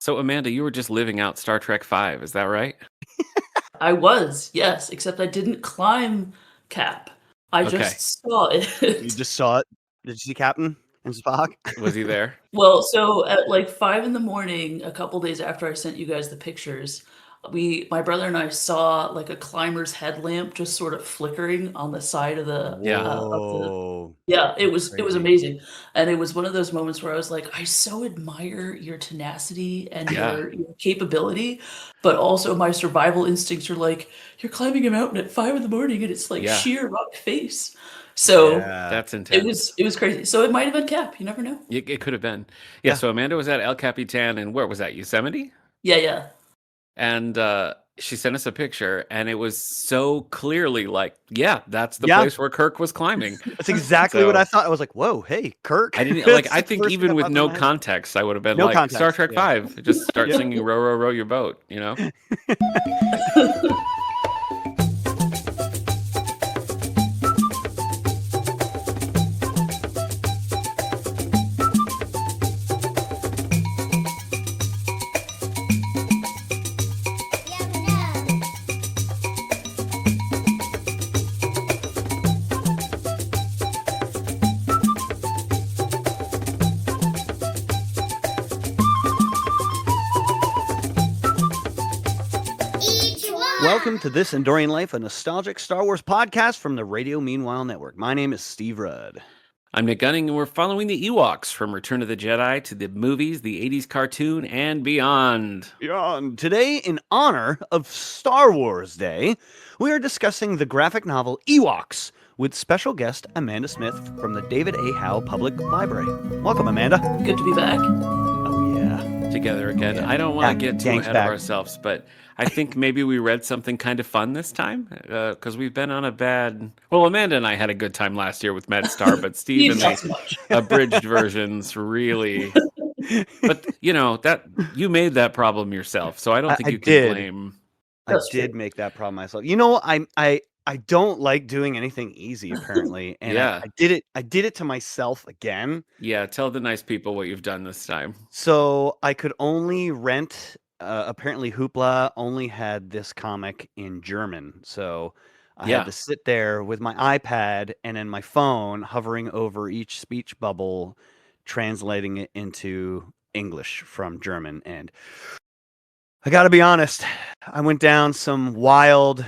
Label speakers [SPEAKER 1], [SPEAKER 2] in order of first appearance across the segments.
[SPEAKER 1] So, Amanda, you were just living out Star Trek Five, is that right?
[SPEAKER 2] I was, yes, except I didn't climb Cap. I
[SPEAKER 1] Okay.
[SPEAKER 2] just saw
[SPEAKER 3] You
[SPEAKER 2] it.
[SPEAKER 3] just saw it? Did you see Captain and Spock?
[SPEAKER 1] Was he there?
[SPEAKER 2] Well, so at like 5 in the morning, a couple days after I sent you guys the pictures, my brother and I saw like a climber's headlamp just sort of flickering on the side of
[SPEAKER 1] Yeah.
[SPEAKER 2] the
[SPEAKER 3] Whoa.
[SPEAKER 2] yeah, it
[SPEAKER 3] That's
[SPEAKER 2] was
[SPEAKER 3] crazy.
[SPEAKER 2] amazing. And it was one of those moments where I was like, I so admire your tenacity and
[SPEAKER 1] Yeah.
[SPEAKER 2] your capability, but also my survival instincts are like, you're climbing a mountain at 5 in the morning and it's like
[SPEAKER 1] Yeah.
[SPEAKER 2] sheer rock face. So
[SPEAKER 3] Yeah.
[SPEAKER 1] That's
[SPEAKER 2] it
[SPEAKER 1] intense.
[SPEAKER 2] was crazy. So it might have been Cap, you never know.
[SPEAKER 1] It could have been. Yeah,
[SPEAKER 3] Yeah.
[SPEAKER 1] so Amanda was at El Capitan, and where was that? Yosemite?
[SPEAKER 2] Yeah, yeah.
[SPEAKER 1] And she sent us a picture, and it was so clearly like, yeah, that's the
[SPEAKER 3] Yeah.
[SPEAKER 1] place where Kirk was climbing.
[SPEAKER 3] That's exactly what
[SPEAKER 1] So
[SPEAKER 3] I thought. I was like, whoa, hey, Kirk.
[SPEAKER 1] I didn't like.
[SPEAKER 3] That's
[SPEAKER 1] I
[SPEAKER 3] the
[SPEAKER 1] think
[SPEAKER 3] first thing
[SPEAKER 1] even
[SPEAKER 3] that
[SPEAKER 1] with
[SPEAKER 3] popped in
[SPEAKER 1] no
[SPEAKER 3] my head.
[SPEAKER 1] context, I would have been
[SPEAKER 3] No
[SPEAKER 1] like Star
[SPEAKER 3] context.
[SPEAKER 1] Trek
[SPEAKER 3] Yeah.
[SPEAKER 1] Five. Just start
[SPEAKER 3] Yeah.
[SPEAKER 1] singing "Row, row, row your boat." You know.
[SPEAKER 3] Welcome to This Enduring Life, a nostalgic Star Wars podcast from the Radio Meanwhile Network. My name is Steve Rudd.
[SPEAKER 1] I'm Nick Gunning, and we're following the Ewoks from Return of the Jedi to the movies, the 80s cartoon, and beyond.
[SPEAKER 3] Today, in honor of Star Wars Day, we are discussing the graphic novel Ewoks with special guest Amanda Smith from the David A. Howe Public Library. Welcome, Amanda.
[SPEAKER 2] Good to be back.
[SPEAKER 3] Oh, yeah.
[SPEAKER 1] Together again.
[SPEAKER 3] Yeah.
[SPEAKER 1] I don't want to
[SPEAKER 3] Yeah,
[SPEAKER 1] get too
[SPEAKER 3] gang's
[SPEAKER 1] ahead
[SPEAKER 3] back.
[SPEAKER 1] of ourselves, but I think maybe we read something kind of fun this time because we've been on a bad. Well, Amanda and I had a good time last year with MedStar, but Steve and
[SPEAKER 2] Not
[SPEAKER 1] the
[SPEAKER 2] so much.
[SPEAKER 1] abridged versions really. But you know that you made that problem yourself, so I don't think
[SPEAKER 3] I
[SPEAKER 1] you can
[SPEAKER 3] did.
[SPEAKER 1] blame.
[SPEAKER 3] I
[SPEAKER 2] That's
[SPEAKER 3] did
[SPEAKER 2] true.
[SPEAKER 3] make that problem myself. You know, I don't like doing anything easy apparently, and
[SPEAKER 1] Yeah.
[SPEAKER 3] I did it to myself again.
[SPEAKER 1] Yeah, tell the nice people what you've done this time.
[SPEAKER 3] So I could only rent. Apparently, Hoopla only had this comic in German, so I
[SPEAKER 1] Yeah.
[SPEAKER 3] had to sit there with my iPad and then my phone hovering over each speech bubble, translating it into English from German. And I got to be honest, I went down some wild.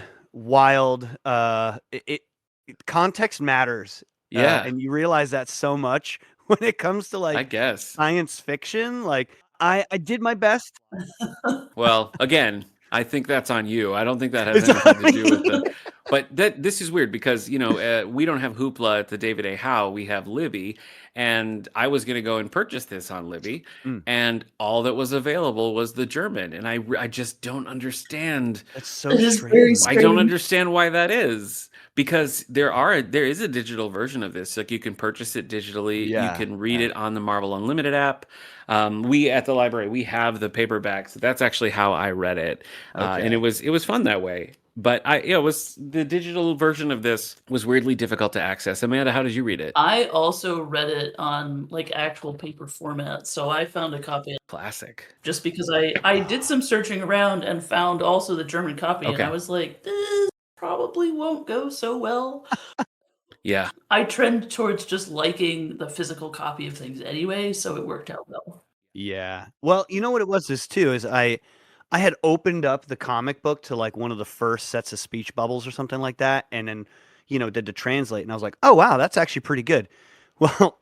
[SPEAKER 3] Context matters,
[SPEAKER 1] Yeah,
[SPEAKER 3] and you realize that so much when it comes to
[SPEAKER 1] I
[SPEAKER 3] like
[SPEAKER 1] guess.
[SPEAKER 3] science fiction. Like I did my best.
[SPEAKER 1] Well, again, I think that's on you. I don't think that has
[SPEAKER 3] It's
[SPEAKER 1] anything to
[SPEAKER 3] on
[SPEAKER 1] do with the.
[SPEAKER 3] me.
[SPEAKER 1] But this is weird because we don't have Hoopla at the David A. Howe. We have Libby, and I was going to go and purchase this on Libby,
[SPEAKER 3] Mm,
[SPEAKER 1] and all that was available was the German, and I just don't understand.
[SPEAKER 3] that's so
[SPEAKER 2] It is very
[SPEAKER 1] I don't
[SPEAKER 3] strange.
[SPEAKER 2] strange.
[SPEAKER 1] understand why that is because there is a digital version of this. Like you can purchase it digitally. You
[SPEAKER 3] Yeah,
[SPEAKER 1] can read
[SPEAKER 3] yeah.
[SPEAKER 1] it on the Marvel Unlimited app. We at the library we have the paperback, so that's actually how I read it, and
[SPEAKER 3] Okay.
[SPEAKER 1] it was fun that way. But it was the digital version of this was weirdly difficult to access. Amanda, how did you read it?
[SPEAKER 2] I also read it on like actual paper format, so I found a copy
[SPEAKER 1] Classic.
[SPEAKER 2] just because I did some searching around and found also the German copy, and I
[SPEAKER 1] Okay.
[SPEAKER 2] was like, this probably won't go so well.
[SPEAKER 1] Yeah.
[SPEAKER 2] I trend towards just liking the physical copy of things anyway, so it worked out well.
[SPEAKER 3] Yeah. Well, you know what it was this too is I had opened up the comic book to like one of the first sets of speech bubbles or something like that, and then did the translate, and I was like, oh wow, that's actually pretty good. Well,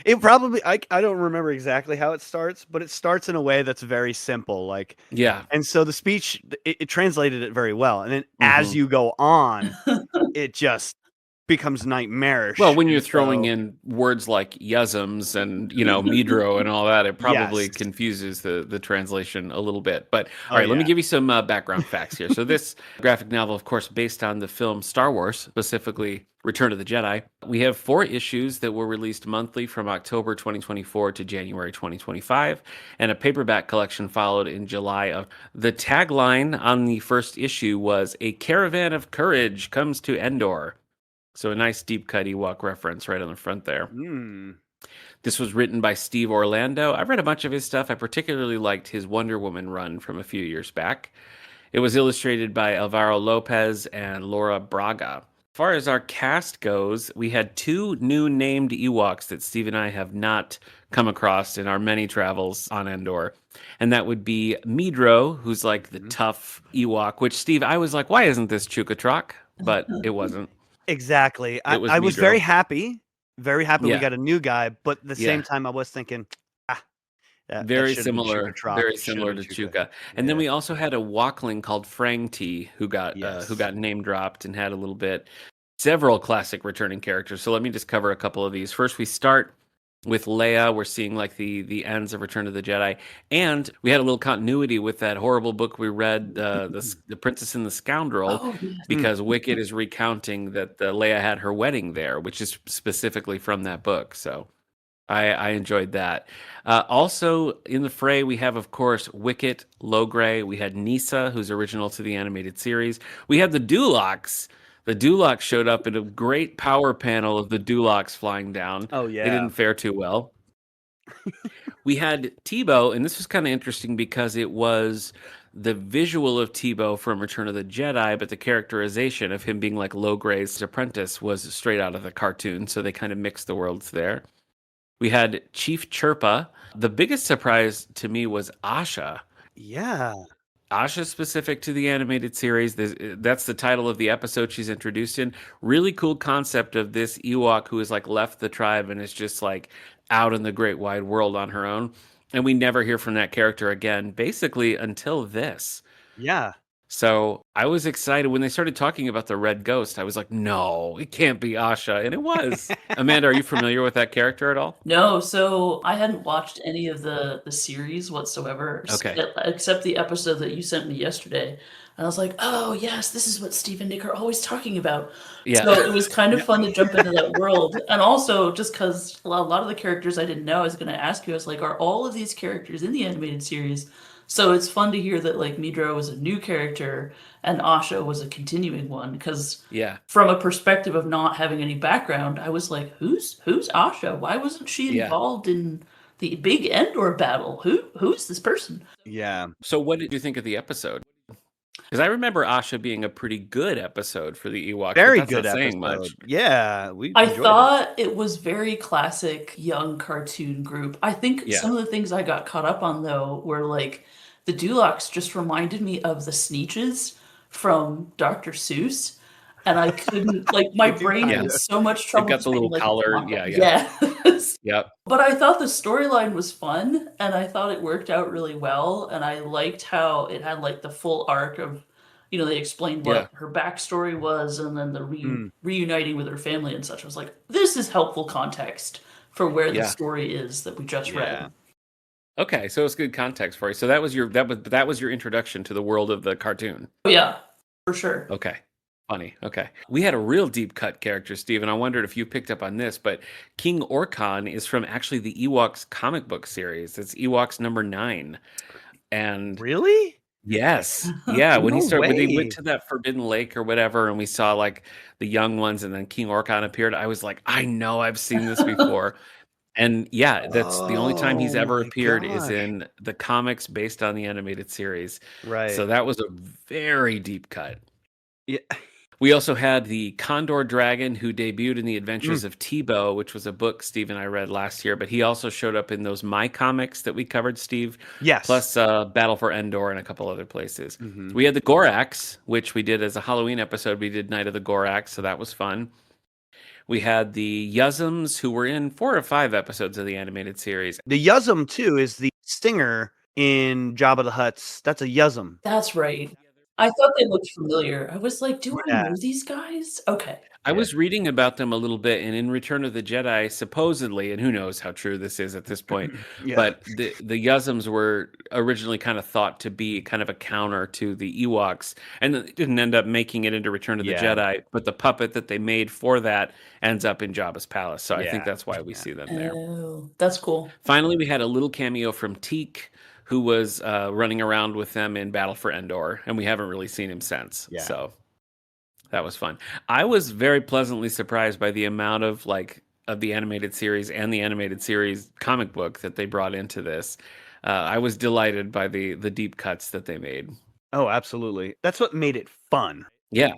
[SPEAKER 3] it probably I don't remember exactly how it starts, but it starts in a way that's very simple, like,
[SPEAKER 1] Yeah.
[SPEAKER 3] and so the speech it translated it very well, and then as
[SPEAKER 1] Mhm.
[SPEAKER 3] you go on, it just becomes nightmarish,
[SPEAKER 1] Well, when you're
[SPEAKER 3] and
[SPEAKER 1] throwing
[SPEAKER 3] so
[SPEAKER 1] in words like "yesums" and, Medro and all that, it
[SPEAKER 3] yes,
[SPEAKER 1] probably confuses the translation a little bit. But all
[SPEAKER 3] oh
[SPEAKER 1] right, let me
[SPEAKER 3] yeah,
[SPEAKER 1] give you some background facts here. So this graphic novel, of course, based on the film Star Wars, specifically Return of the Jedi. We have 4 issues that were released monthly from October 2024 to January 2025, and a paperback collection followed in July of. The tagline on the first issue was "A caravan of courage comes to Endor." So a nice deep cut Ewok reference right on the front there.
[SPEAKER 3] mm.
[SPEAKER 1] This was written by Steve Orlando. I read a bunch of his stuff. I particularly liked his Wonder Woman run from a few years back. It was illustrated by Alvaro Lopez and Laura Braga. As far as our cast goes, we had two new named Ewoks that Steve and I have not come across in our many travels on Endor. And that would be Midro, who's like the tough Ewok, which, Steve, I was like, why isn't this Chukatrak? But it wasn't.
[SPEAKER 3] Exactly.
[SPEAKER 1] It was
[SPEAKER 3] I was very
[SPEAKER 1] Midro.
[SPEAKER 3] happy. Very happy we
[SPEAKER 1] Yeah.
[SPEAKER 3] got a new guy, but at the same
[SPEAKER 1] Yeah.
[SPEAKER 3] time I was thinking, that
[SPEAKER 1] Very
[SPEAKER 3] should have been
[SPEAKER 1] similar,
[SPEAKER 3] Chukatrak.
[SPEAKER 1] very
[SPEAKER 3] It should have
[SPEAKER 1] similar
[SPEAKER 3] been
[SPEAKER 1] to
[SPEAKER 3] Chuka.
[SPEAKER 1] Chuka. And then
[SPEAKER 3] Yeah.
[SPEAKER 1] we also had a Walkling called Frang T who
[SPEAKER 3] Yes.
[SPEAKER 1] got name dropped and had a little bit several classic returning characters. So let me just cover a couple of these. First, we start with Leia. We're seeing like the ends of Return of the Jedi, and we had a little continuity with that horrible book we read, the Princess and the Scoundrel,
[SPEAKER 2] Oh, yes.
[SPEAKER 1] because Wicket is recounting that Leia had her wedding there, which is specifically from that book. So I enjoyed that. Also in the fray, we have, of course, Wicket, Logray. We had Nisa, who's original to the animated series. We had the Dulocs. The Dulocs showed up in a great power panel of the Dulocs flying down.
[SPEAKER 3] Oh
[SPEAKER 1] They
[SPEAKER 3] yeah.
[SPEAKER 1] didn't fare too well. We had Tebow, and this was kind of interesting because it was the visual of Tebow from Return of the Jedi, but the characterization of him being like Logray's apprentice was straight out of the cartoon. So they kind of mixed the worlds there. We had Chief Chirpa. The biggest surprise to me was Asha.
[SPEAKER 3] Yeah.
[SPEAKER 1] Asha specific to the animated series. That's the title of the episode she's introduced in. Really cool concept of this Ewok who has like left the tribe and is just like out in the great wide world on her own. And we never hear from that character again, basically until this.
[SPEAKER 3] Yeah.
[SPEAKER 1] So I was excited when they started talking about the red ghost. I was like, no, it can't be Asha. And it was. Amanda, are you familiar with that character at all?
[SPEAKER 2] No, so I hadn't watched any of the series whatsoever,
[SPEAKER 1] Okay.
[SPEAKER 2] except the episode that you sent me yesterday. And I was like, oh yes, this is what Steve and Nick are always talking about.
[SPEAKER 1] Yeah.
[SPEAKER 2] So it was kind of fun to jump into that world. And also just because a lot of the characters I didn't know, I was going to ask you, I was like, are all of these characters in the animated series? So it's fun to hear that like Midro was a new character and Asha was a continuing one, because
[SPEAKER 1] Yeah.
[SPEAKER 2] from a perspective of not having any background, I was like, who's Asha? Why wasn't she
[SPEAKER 1] Yeah.
[SPEAKER 2] involved in the big Endor battle? Who's this person?
[SPEAKER 3] Yeah.
[SPEAKER 1] So what did you think of the episode? Because I remember Asha being a pretty good episode for the Ewoks.
[SPEAKER 3] Very
[SPEAKER 1] but that's
[SPEAKER 3] good
[SPEAKER 1] not
[SPEAKER 3] episode.
[SPEAKER 1] saying much.
[SPEAKER 3] Yeah, we
[SPEAKER 2] I
[SPEAKER 3] enjoyed
[SPEAKER 2] thought it was very classic young cartoon group. I think
[SPEAKER 1] Yeah.
[SPEAKER 2] some of the things I got caught up on though were like the Dulocs just reminded me of the Sneetches from Dr. Seuss. And I couldn't like my
[SPEAKER 3] They do
[SPEAKER 2] brain
[SPEAKER 3] kind
[SPEAKER 2] had
[SPEAKER 1] of.
[SPEAKER 2] so much
[SPEAKER 1] They've
[SPEAKER 2] trouble
[SPEAKER 1] got the
[SPEAKER 2] saying,
[SPEAKER 1] little
[SPEAKER 2] like,
[SPEAKER 1] collar.
[SPEAKER 2] "Mama."
[SPEAKER 1] Yeah.
[SPEAKER 2] Yes.
[SPEAKER 1] Yep.
[SPEAKER 2] But I thought the storyline was fun, and I thought it worked out really well, and I liked how it had like the full arc of, they explained what
[SPEAKER 1] Yeah.
[SPEAKER 2] her backstory was, and then the
[SPEAKER 3] Mm.
[SPEAKER 2] reuniting with her family and such. I was like, this is helpful context for where the
[SPEAKER 1] Yeah.
[SPEAKER 2] story is that we just
[SPEAKER 3] Yeah.
[SPEAKER 2] read.
[SPEAKER 1] Okay, so it's good context for you. So that was your introduction to the world of the cartoon.
[SPEAKER 2] Oh, yeah, for sure.
[SPEAKER 1] Okay. Funny. Okay. We had a real deep cut character, Steve, and I wondered if you picked up on this, but King Orkan is from actually the Ewoks comic book series. It's Ewoks number 9. And
[SPEAKER 3] Really?
[SPEAKER 1] yes. Yeah. When
[SPEAKER 3] No
[SPEAKER 1] when they
[SPEAKER 3] way.
[SPEAKER 1] went to that Forbidden Lake or whatever, and we saw like the young ones and then King Orkan appeared, I was like, I know I've seen this before. And yeah, that's the only time he's
[SPEAKER 3] Oh
[SPEAKER 1] ever
[SPEAKER 3] my
[SPEAKER 1] appeared is
[SPEAKER 3] gosh.
[SPEAKER 1] in the comics based on the animated series.
[SPEAKER 3] Right.
[SPEAKER 1] So that was a very deep cut.
[SPEAKER 3] Yeah.
[SPEAKER 1] We also had the Condor Dragon, who debuted in The Adventures of Tebow, which was a book Steve and I read last year, but he also showed up in those My Comics that we covered, Steve,
[SPEAKER 3] Yes.
[SPEAKER 1] plus Battle for Endor and a couple other places.
[SPEAKER 3] Mhm.
[SPEAKER 1] We had the Gorax, which we did as a Halloween episode. We did Night of the Gorax, so that was fun. We had the Yuzums, who were in 4 or 5 episodes of the animated series.
[SPEAKER 3] The Yuzum too is the stinger in Jabba the Hutt's. That's a Yuzum.
[SPEAKER 2] That's right. I thought they looked familiar. I was like, do I
[SPEAKER 3] Yeah.
[SPEAKER 2] know these guys? Okay.
[SPEAKER 1] I was reading about them a little bit, and in Return of the Jedi, supposedly, and who knows how true this is at this point,
[SPEAKER 3] Yeah.
[SPEAKER 1] but the Yuzums were originally kind of thought to be kind of a counter to the Ewoks, and it didn't end up making it into Return of the
[SPEAKER 3] Yeah.
[SPEAKER 1] Jedi, but the puppet that they made for that ends up in Jabba's palace, so I think
[SPEAKER 3] Yeah.
[SPEAKER 1] that's why we see them there.
[SPEAKER 2] Oh, that's cool.
[SPEAKER 1] Finally, we had a little cameo from Teak, who was running around with them in Battle for Endor, and we haven't really seen him since.
[SPEAKER 3] Yeah.
[SPEAKER 1] So that was fun. I was very pleasantly surprised by the amount of like of the animated series and the animated series comic book that they brought into this. I was delighted by the deep cuts that they made.
[SPEAKER 3] Oh, absolutely. That's what made it fun.
[SPEAKER 1] Yeah.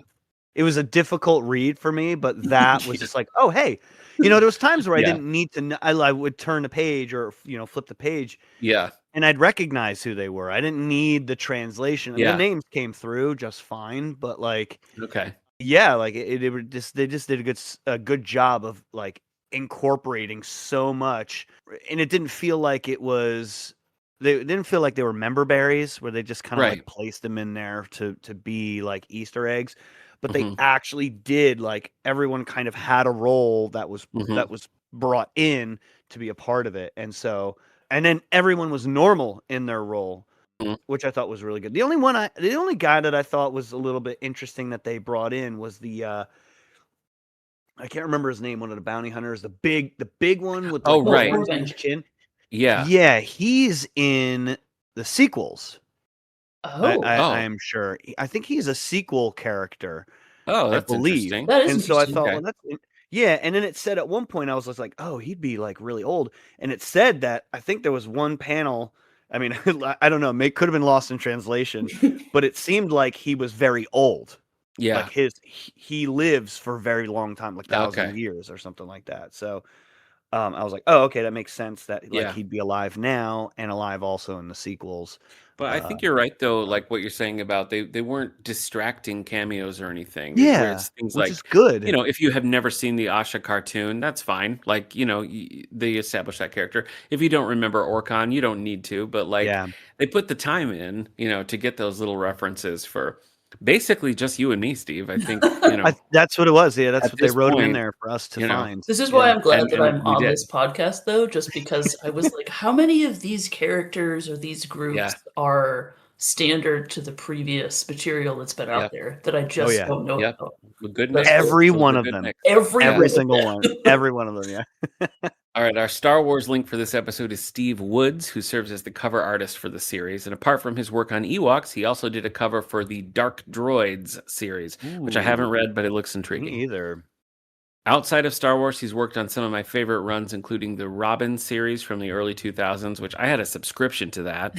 [SPEAKER 3] It was a difficult read for me, but that was just like, oh, hey, there was times where I
[SPEAKER 1] Yeah.
[SPEAKER 3] didn't need to. I would turn the page or flip the page,
[SPEAKER 1] Yeah.
[SPEAKER 3] and I'd recognize who they were. I didn't need the translation. The
[SPEAKER 1] Yeah.
[SPEAKER 3] names came through just fine, but like,
[SPEAKER 1] Okay.
[SPEAKER 3] yeah, like they just did a good job of like incorporating so much, and it didn't feel like it was. They didn't feel like they were member berries where they just kind of
[SPEAKER 1] Right.
[SPEAKER 3] like placed them in there to be like Easter eggs, but they
[SPEAKER 1] Mhm.
[SPEAKER 3] actually did, like, everyone kind of had a role that was
[SPEAKER 1] Mhm.
[SPEAKER 3] brought in to be a part of it, and then everyone was normal in their role,
[SPEAKER 1] Mhm.
[SPEAKER 3] which I thought was really good. The only guy that I thought was a little bit interesting that they brought in was I can't remember his name, one of the bounty hunters, the big one with
[SPEAKER 1] Oh,
[SPEAKER 3] like the
[SPEAKER 1] right.
[SPEAKER 3] horns in his
[SPEAKER 2] Burbank.
[SPEAKER 3] chin.
[SPEAKER 1] Yeah.
[SPEAKER 3] Yeah, he's in the sequels. I
[SPEAKER 2] Oh,
[SPEAKER 3] I
[SPEAKER 1] Oh.
[SPEAKER 3] am sure. I think he's a sequel character,
[SPEAKER 1] Oh,
[SPEAKER 3] I
[SPEAKER 1] that's
[SPEAKER 3] believe.
[SPEAKER 1] interesting.
[SPEAKER 2] that is
[SPEAKER 3] And so I
[SPEAKER 2] interesting.
[SPEAKER 3] thought,
[SPEAKER 1] Okay.
[SPEAKER 3] well, yeah. And then it said at one point, I was just like, oh, he'd be like really old. And it said that I think there was one panel. I mean, I don't know, could have been lost in translation, but it seemed like he was very old.
[SPEAKER 1] Yeah.
[SPEAKER 3] Like he lives for a very long time, like 1,000
[SPEAKER 1] Okay.
[SPEAKER 3] years or something like that. So I was like, oh, okay, that makes sense that like
[SPEAKER 1] Yeah.
[SPEAKER 3] he'd be alive now and alive also in the sequels.
[SPEAKER 1] But I
[SPEAKER 3] Uh,
[SPEAKER 1] think you're right though, like what you're saying about they weren't distracting cameos or anything. It's where
[SPEAKER 3] yeah,
[SPEAKER 1] it's things
[SPEAKER 3] which is
[SPEAKER 1] like,
[SPEAKER 3] good.
[SPEAKER 1] if you have never seen the Asha cartoon, that's fine. Like, they establish that character. If you don't remember Orcon, you don't need to, but like
[SPEAKER 3] Yeah.
[SPEAKER 1] they put the time in, to get those little references for basically just you and me, Steve. I think,
[SPEAKER 3] That's what it was. Yeah, that's
[SPEAKER 1] at
[SPEAKER 3] what they
[SPEAKER 1] this
[SPEAKER 3] wrote him in
[SPEAKER 1] point,
[SPEAKER 3] there for us to
[SPEAKER 1] you know,
[SPEAKER 3] find.
[SPEAKER 2] This is why
[SPEAKER 3] Yeah.
[SPEAKER 2] I'm glad that
[SPEAKER 1] and
[SPEAKER 2] I'm
[SPEAKER 1] we
[SPEAKER 2] on
[SPEAKER 1] did.
[SPEAKER 2] this podcast, though, just because I was like, how many of these characters or these
[SPEAKER 1] Yeah.
[SPEAKER 2] groups are standard to the previous material that's been out
[SPEAKER 1] Yep.
[SPEAKER 2] there that I
[SPEAKER 3] Oh
[SPEAKER 2] just
[SPEAKER 3] yeah.
[SPEAKER 2] don't know
[SPEAKER 1] Yep.
[SPEAKER 2] about?
[SPEAKER 1] A good
[SPEAKER 2] That's
[SPEAKER 1] mix.
[SPEAKER 2] cool.
[SPEAKER 3] Every
[SPEAKER 1] It was
[SPEAKER 3] one
[SPEAKER 1] a
[SPEAKER 3] of
[SPEAKER 1] good
[SPEAKER 3] them.
[SPEAKER 1] mix.
[SPEAKER 2] Every
[SPEAKER 1] Yeah.
[SPEAKER 3] Every
[SPEAKER 2] one of
[SPEAKER 3] single
[SPEAKER 2] them.
[SPEAKER 3] one. Every one of them, yeah.
[SPEAKER 1] All right, our Star Wars link for this episode is Steve Woods, who serves as the cover artist for the series. And apart from his work on Ewoks, he also did a cover for the Dark Droids series, which I haven't
[SPEAKER 3] Ooh,
[SPEAKER 1] read, but it looks
[SPEAKER 3] me
[SPEAKER 1] intriguing.
[SPEAKER 3] either.
[SPEAKER 1] Outside of Star Wars, he's worked on some of my favorite runs, including the Robin series from the early 2000s, which I had a subscription to that.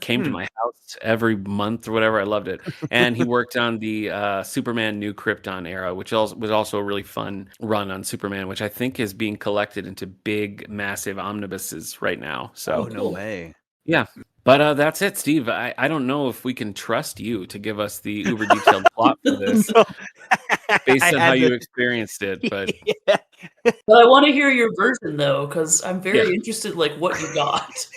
[SPEAKER 1] Came to
[SPEAKER 3] Hmm.
[SPEAKER 1] my house every month or whatever. I loved it. And he worked on the Superman New Krypton era, which was also a really fun run on Superman, which I think is being collected into big, massive omnibuses right now.
[SPEAKER 3] Oh,
[SPEAKER 1] So,
[SPEAKER 3] no
[SPEAKER 2] Cool.
[SPEAKER 3] way.
[SPEAKER 1] yeah. But that's it, Steve. I don't know if we can trust you to give us the uber detailed plot for this
[SPEAKER 3] No.
[SPEAKER 1] based
[SPEAKER 3] I
[SPEAKER 1] on how
[SPEAKER 3] had
[SPEAKER 1] you
[SPEAKER 3] to.
[SPEAKER 1] experienced it. But
[SPEAKER 3] Yeah.
[SPEAKER 2] But I want to hear your version, though, because I'm very
[SPEAKER 1] yeah.
[SPEAKER 2] interested, like, what you got.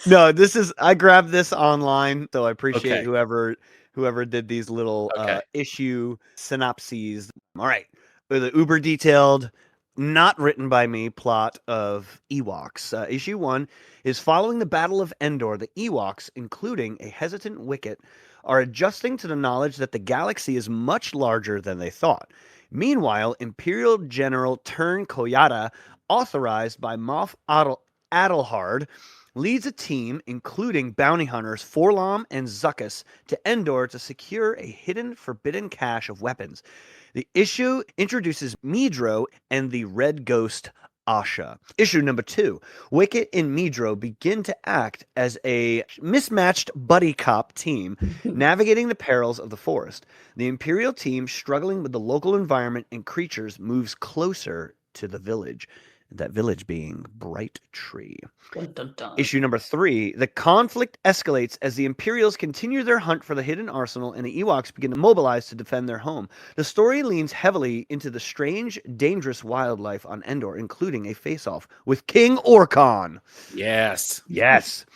[SPEAKER 3] No, I grabbed this online, so I appreciate
[SPEAKER 1] Okay.
[SPEAKER 3] whoever did these little
[SPEAKER 1] Okay.
[SPEAKER 3] issue synopses. All right. With the uber detailed, not written by me plot of Ewoks. Issue 1 is following the Battle of Endor. The Ewoks, including a hesitant Wicket, are adjusting to the knowledge that the galaxy is much larger than they thought. Meanwhile, Imperial General Turn Koyata, authorized by Moff Adelhard, leads a team, including bounty hunters Forlom and Zuckus, to Endor to secure a hidden forbidden cache of weapons. The issue introduces Midro and the Red Ghost Asha. Issue number 2. Wicket and Midro begin to act as a mismatched buddy cop team, navigating the perils of the forest. The Imperial team, struggling with the local environment and creatures, moves closer to the village. That village being Bright Tree.
[SPEAKER 2] Dun, dun, dun.
[SPEAKER 3] Issue number 3. The conflict escalates as the Imperials continue their hunt for the hidden arsenal and the Ewoks begin to mobilize to defend their home. The story leans heavily into the strange, dangerous wildlife on Endor, including a face-off with King Orcon.
[SPEAKER 1] Yes.
[SPEAKER 3] Yes.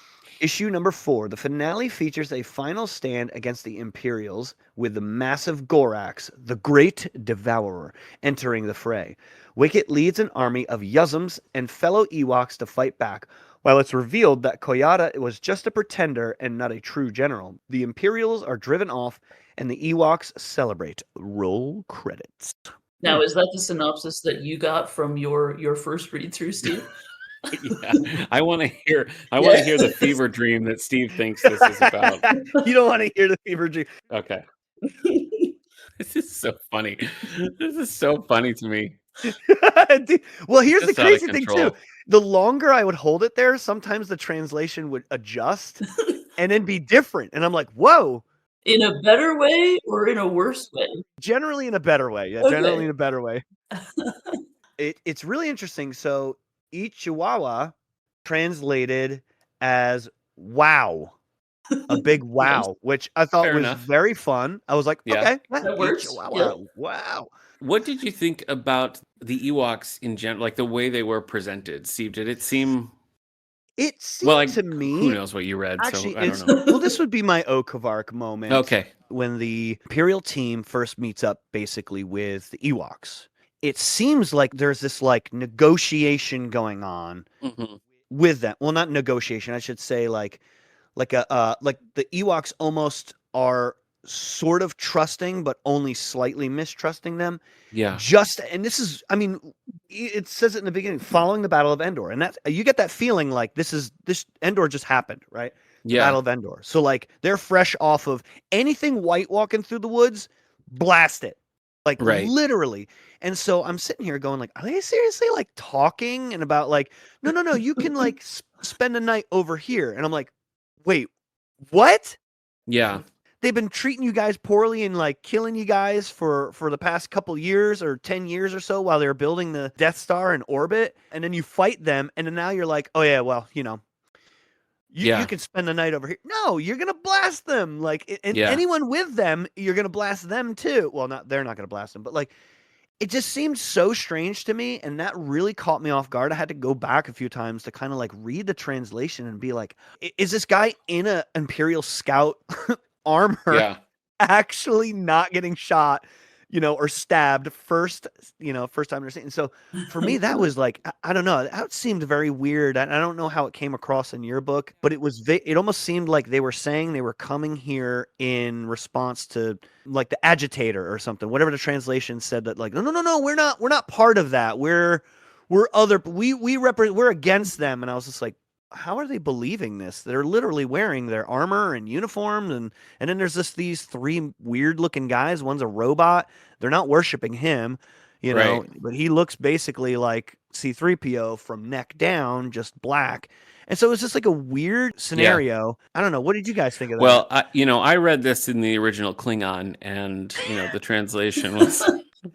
[SPEAKER 3] Issue number 4. The finale features a final stand against the Imperials with the massive Gorax, the Great Devourer, entering the fray. Wicket leads an army of Yuzums and fellow Ewoks to fight back, while it's revealed that Koyata was just a pretender and not a true general. The Imperials are driven off, and the Ewoks celebrate. Roll credits.
[SPEAKER 2] Now, is that the synopsis that you got from your first read through, Steve?
[SPEAKER 1] Yeah. I want to hear the fever dream that Steve thinks this is about.
[SPEAKER 3] You don't want to hear the fever dream.
[SPEAKER 1] Okay. This is so funny. This is so funny to me.
[SPEAKER 3] Well, here's the
[SPEAKER 1] Just out of
[SPEAKER 3] crazy thing too.
[SPEAKER 1] control.
[SPEAKER 3] The longer I would hold it there, sometimes the translation would adjust and then be different. And I'm like, whoa,
[SPEAKER 2] In a better way or in a worse way?
[SPEAKER 3] generally in a better way. Yeah, generally
[SPEAKER 2] Okay.
[SPEAKER 3] in a better way. It's really interesting. So each Chihuahua translated as wow, a big
[SPEAKER 2] Nice.
[SPEAKER 3] wow, which I thought
[SPEAKER 1] Fair
[SPEAKER 3] was
[SPEAKER 1] enough.
[SPEAKER 3] very fun. I was like,
[SPEAKER 1] Yeah.
[SPEAKER 3] okay, yeah,
[SPEAKER 2] That
[SPEAKER 3] each
[SPEAKER 2] works. Yep.
[SPEAKER 3] Chihuahua, wow.
[SPEAKER 1] What did you think about the Ewoks in general, like the way they were presented? Steve, did it seem
[SPEAKER 3] It
[SPEAKER 1] well?
[SPEAKER 3] seemed to
[SPEAKER 1] Who
[SPEAKER 3] me,
[SPEAKER 1] knows what you read? So
[SPEAKER 3] actually,
[SPEAKER 1] I don't
[SPEAKER 3] it's
[SPEAKER 1] know.
[SPEAKER 3] well, this would be my Okavark moment
[SPEAKER 1] Okay.
[SPEAKER 3] when the Imperial team first meets up basically with the Ewoks. It seems like there's this like negotiation going on
[SPEAKER 1] Hmm.
[SPEAKER 3] with them. Well, not negotiation, I should say like the Ewoks almost are sort of trusting, but only slightly mistrusting them.
[SPEAKER 1] Yeah.
[SPEAKER 3] Just and this is, I mean, it says it in the beginning, following the Battle of Endor, and that's you get that feeling like this Endor just happened, right? The
[SPEAKER 1] Yeah.
[SPEAKER 3] Battle of Endor. So like they're fresh off of anything white walking through the woods, blast it. Like
[SPEAKER 1] Right.
[SPEAKER 3] literally. And so I'm sitting here going like, are they seriously like talking and about like, no, you can like spend a night over here. And I'm like, wait, what?
[SPEAKER 1] Yeah.
[SPEAKER 3] They've been treating you guys poorly and like killing you guys for the past couple years or 10 years or so while they were building the Death Star in orbit, and then you fight them, and then now you're like, oh yeah, well, you
[SPEAKER 1] Yeah.
[SPEAKER 3] can spend the night over here. No, you're gonna blast them. Like, and
[SPEAKER 1] Yeah.
[SPEAKER 3] anyone with them, you're gonna blast them too. Well, they're not gonna blast them, but like it just seemed so strange to me, and that really caught me off guard. I had to go back a few times to kind of like read the translation and be like, is this guy in a Imperial Scout armor
[SPEAKER 1] Yeah.
[SPEAKER 3] actually not getting shot, or stabbed first time they're seeing? So for me, that was like, I don't know, that seemed very weird. I don't know how it came across in your book, but it almost seemed like they were saying they were coming here in response to like the agitator or something, whatever the translation said, that like, no, we're not part of that. We're we're against them. And I was just like, how are they believing this? They're literally wearing their armor and uniforms, and then there's these three weird looking guys. One's a robot. They're not worshiping him,
[SPEAKER 1] Right.
[SPEAKER 3] but he looks basically like C-3PO from neck down, just black. And so it's just like a weird
[SPEAKER 1] Yeah.
[SPEAKER 3] scenario. I don't know. What did you guys think of that?
[SPEAKER 1] Well, I read this in the original Klingon, and the translation was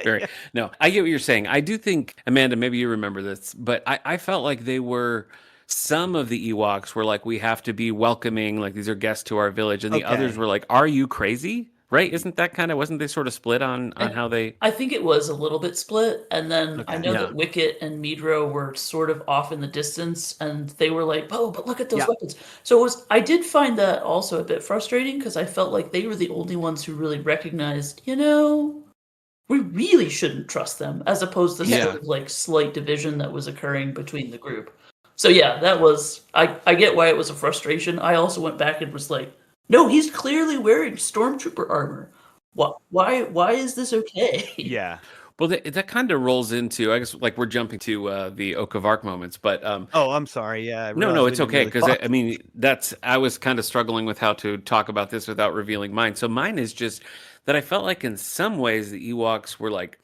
[SPEAKER 1] very. No, I get what you're saying. I do think, Amanda, maybe you remember this, but I felt like they were. Some of the Ewoks were like, we have to be welcoming, like these are guests to our village, and the others
[SPEAKER 3] Okay.
[SPEAKER 1] were like, are you crazy? Right? Isn't that kind of, wasn't they sort of split on how they?
[SPEAKER 2] I think it was a little bit split, and then I
[SPEAKER 3] Okay.
[SPEAKER 2] know
[SPEAKER 1] Yeah.
[SPEAKER 2] that Wicket and Midro were sort of off in the distance, and they were like, "Oh, but look at those
[SPEAKER 3] Yeah.
[SPEAKER 2] weapons." So I did find that also a bit frustrating because I felt like they were the only ones who really recognized, we really shouldn't trust them, as opposed to
[SPEAKER 1] Yeah.
[SPEAKER 2] sort of like slight division that was occurring between the group. So yeah, that was I get why it was a frustration. I also went back and was like, no, he's clearly wearing stormtrooper armor. Why is this okay?
[SPEAKER 3] Yeah.
[SPEAKER 1] Well, that kind of rolls into, I guess, like we're jumping to the Oak of Arc moments, but
[SPEAKER 3] Oh, I'm sorry. Yeah. I
[SPEAKER 1] no,
[SPEAKER 3] realized we
[SPEAKER 1] it's
[SPEAKER 3] didn't
[SPEAKER 1] okay,
[SPEAKER 3] really
[SPEAKER 1] because
[SPEAKER 3] talk.
[SPEAKER 1] I mean I was kind of struggling with how to talk about this without revealing mine. So mine is just that I felt like in some ways the Ewoks were like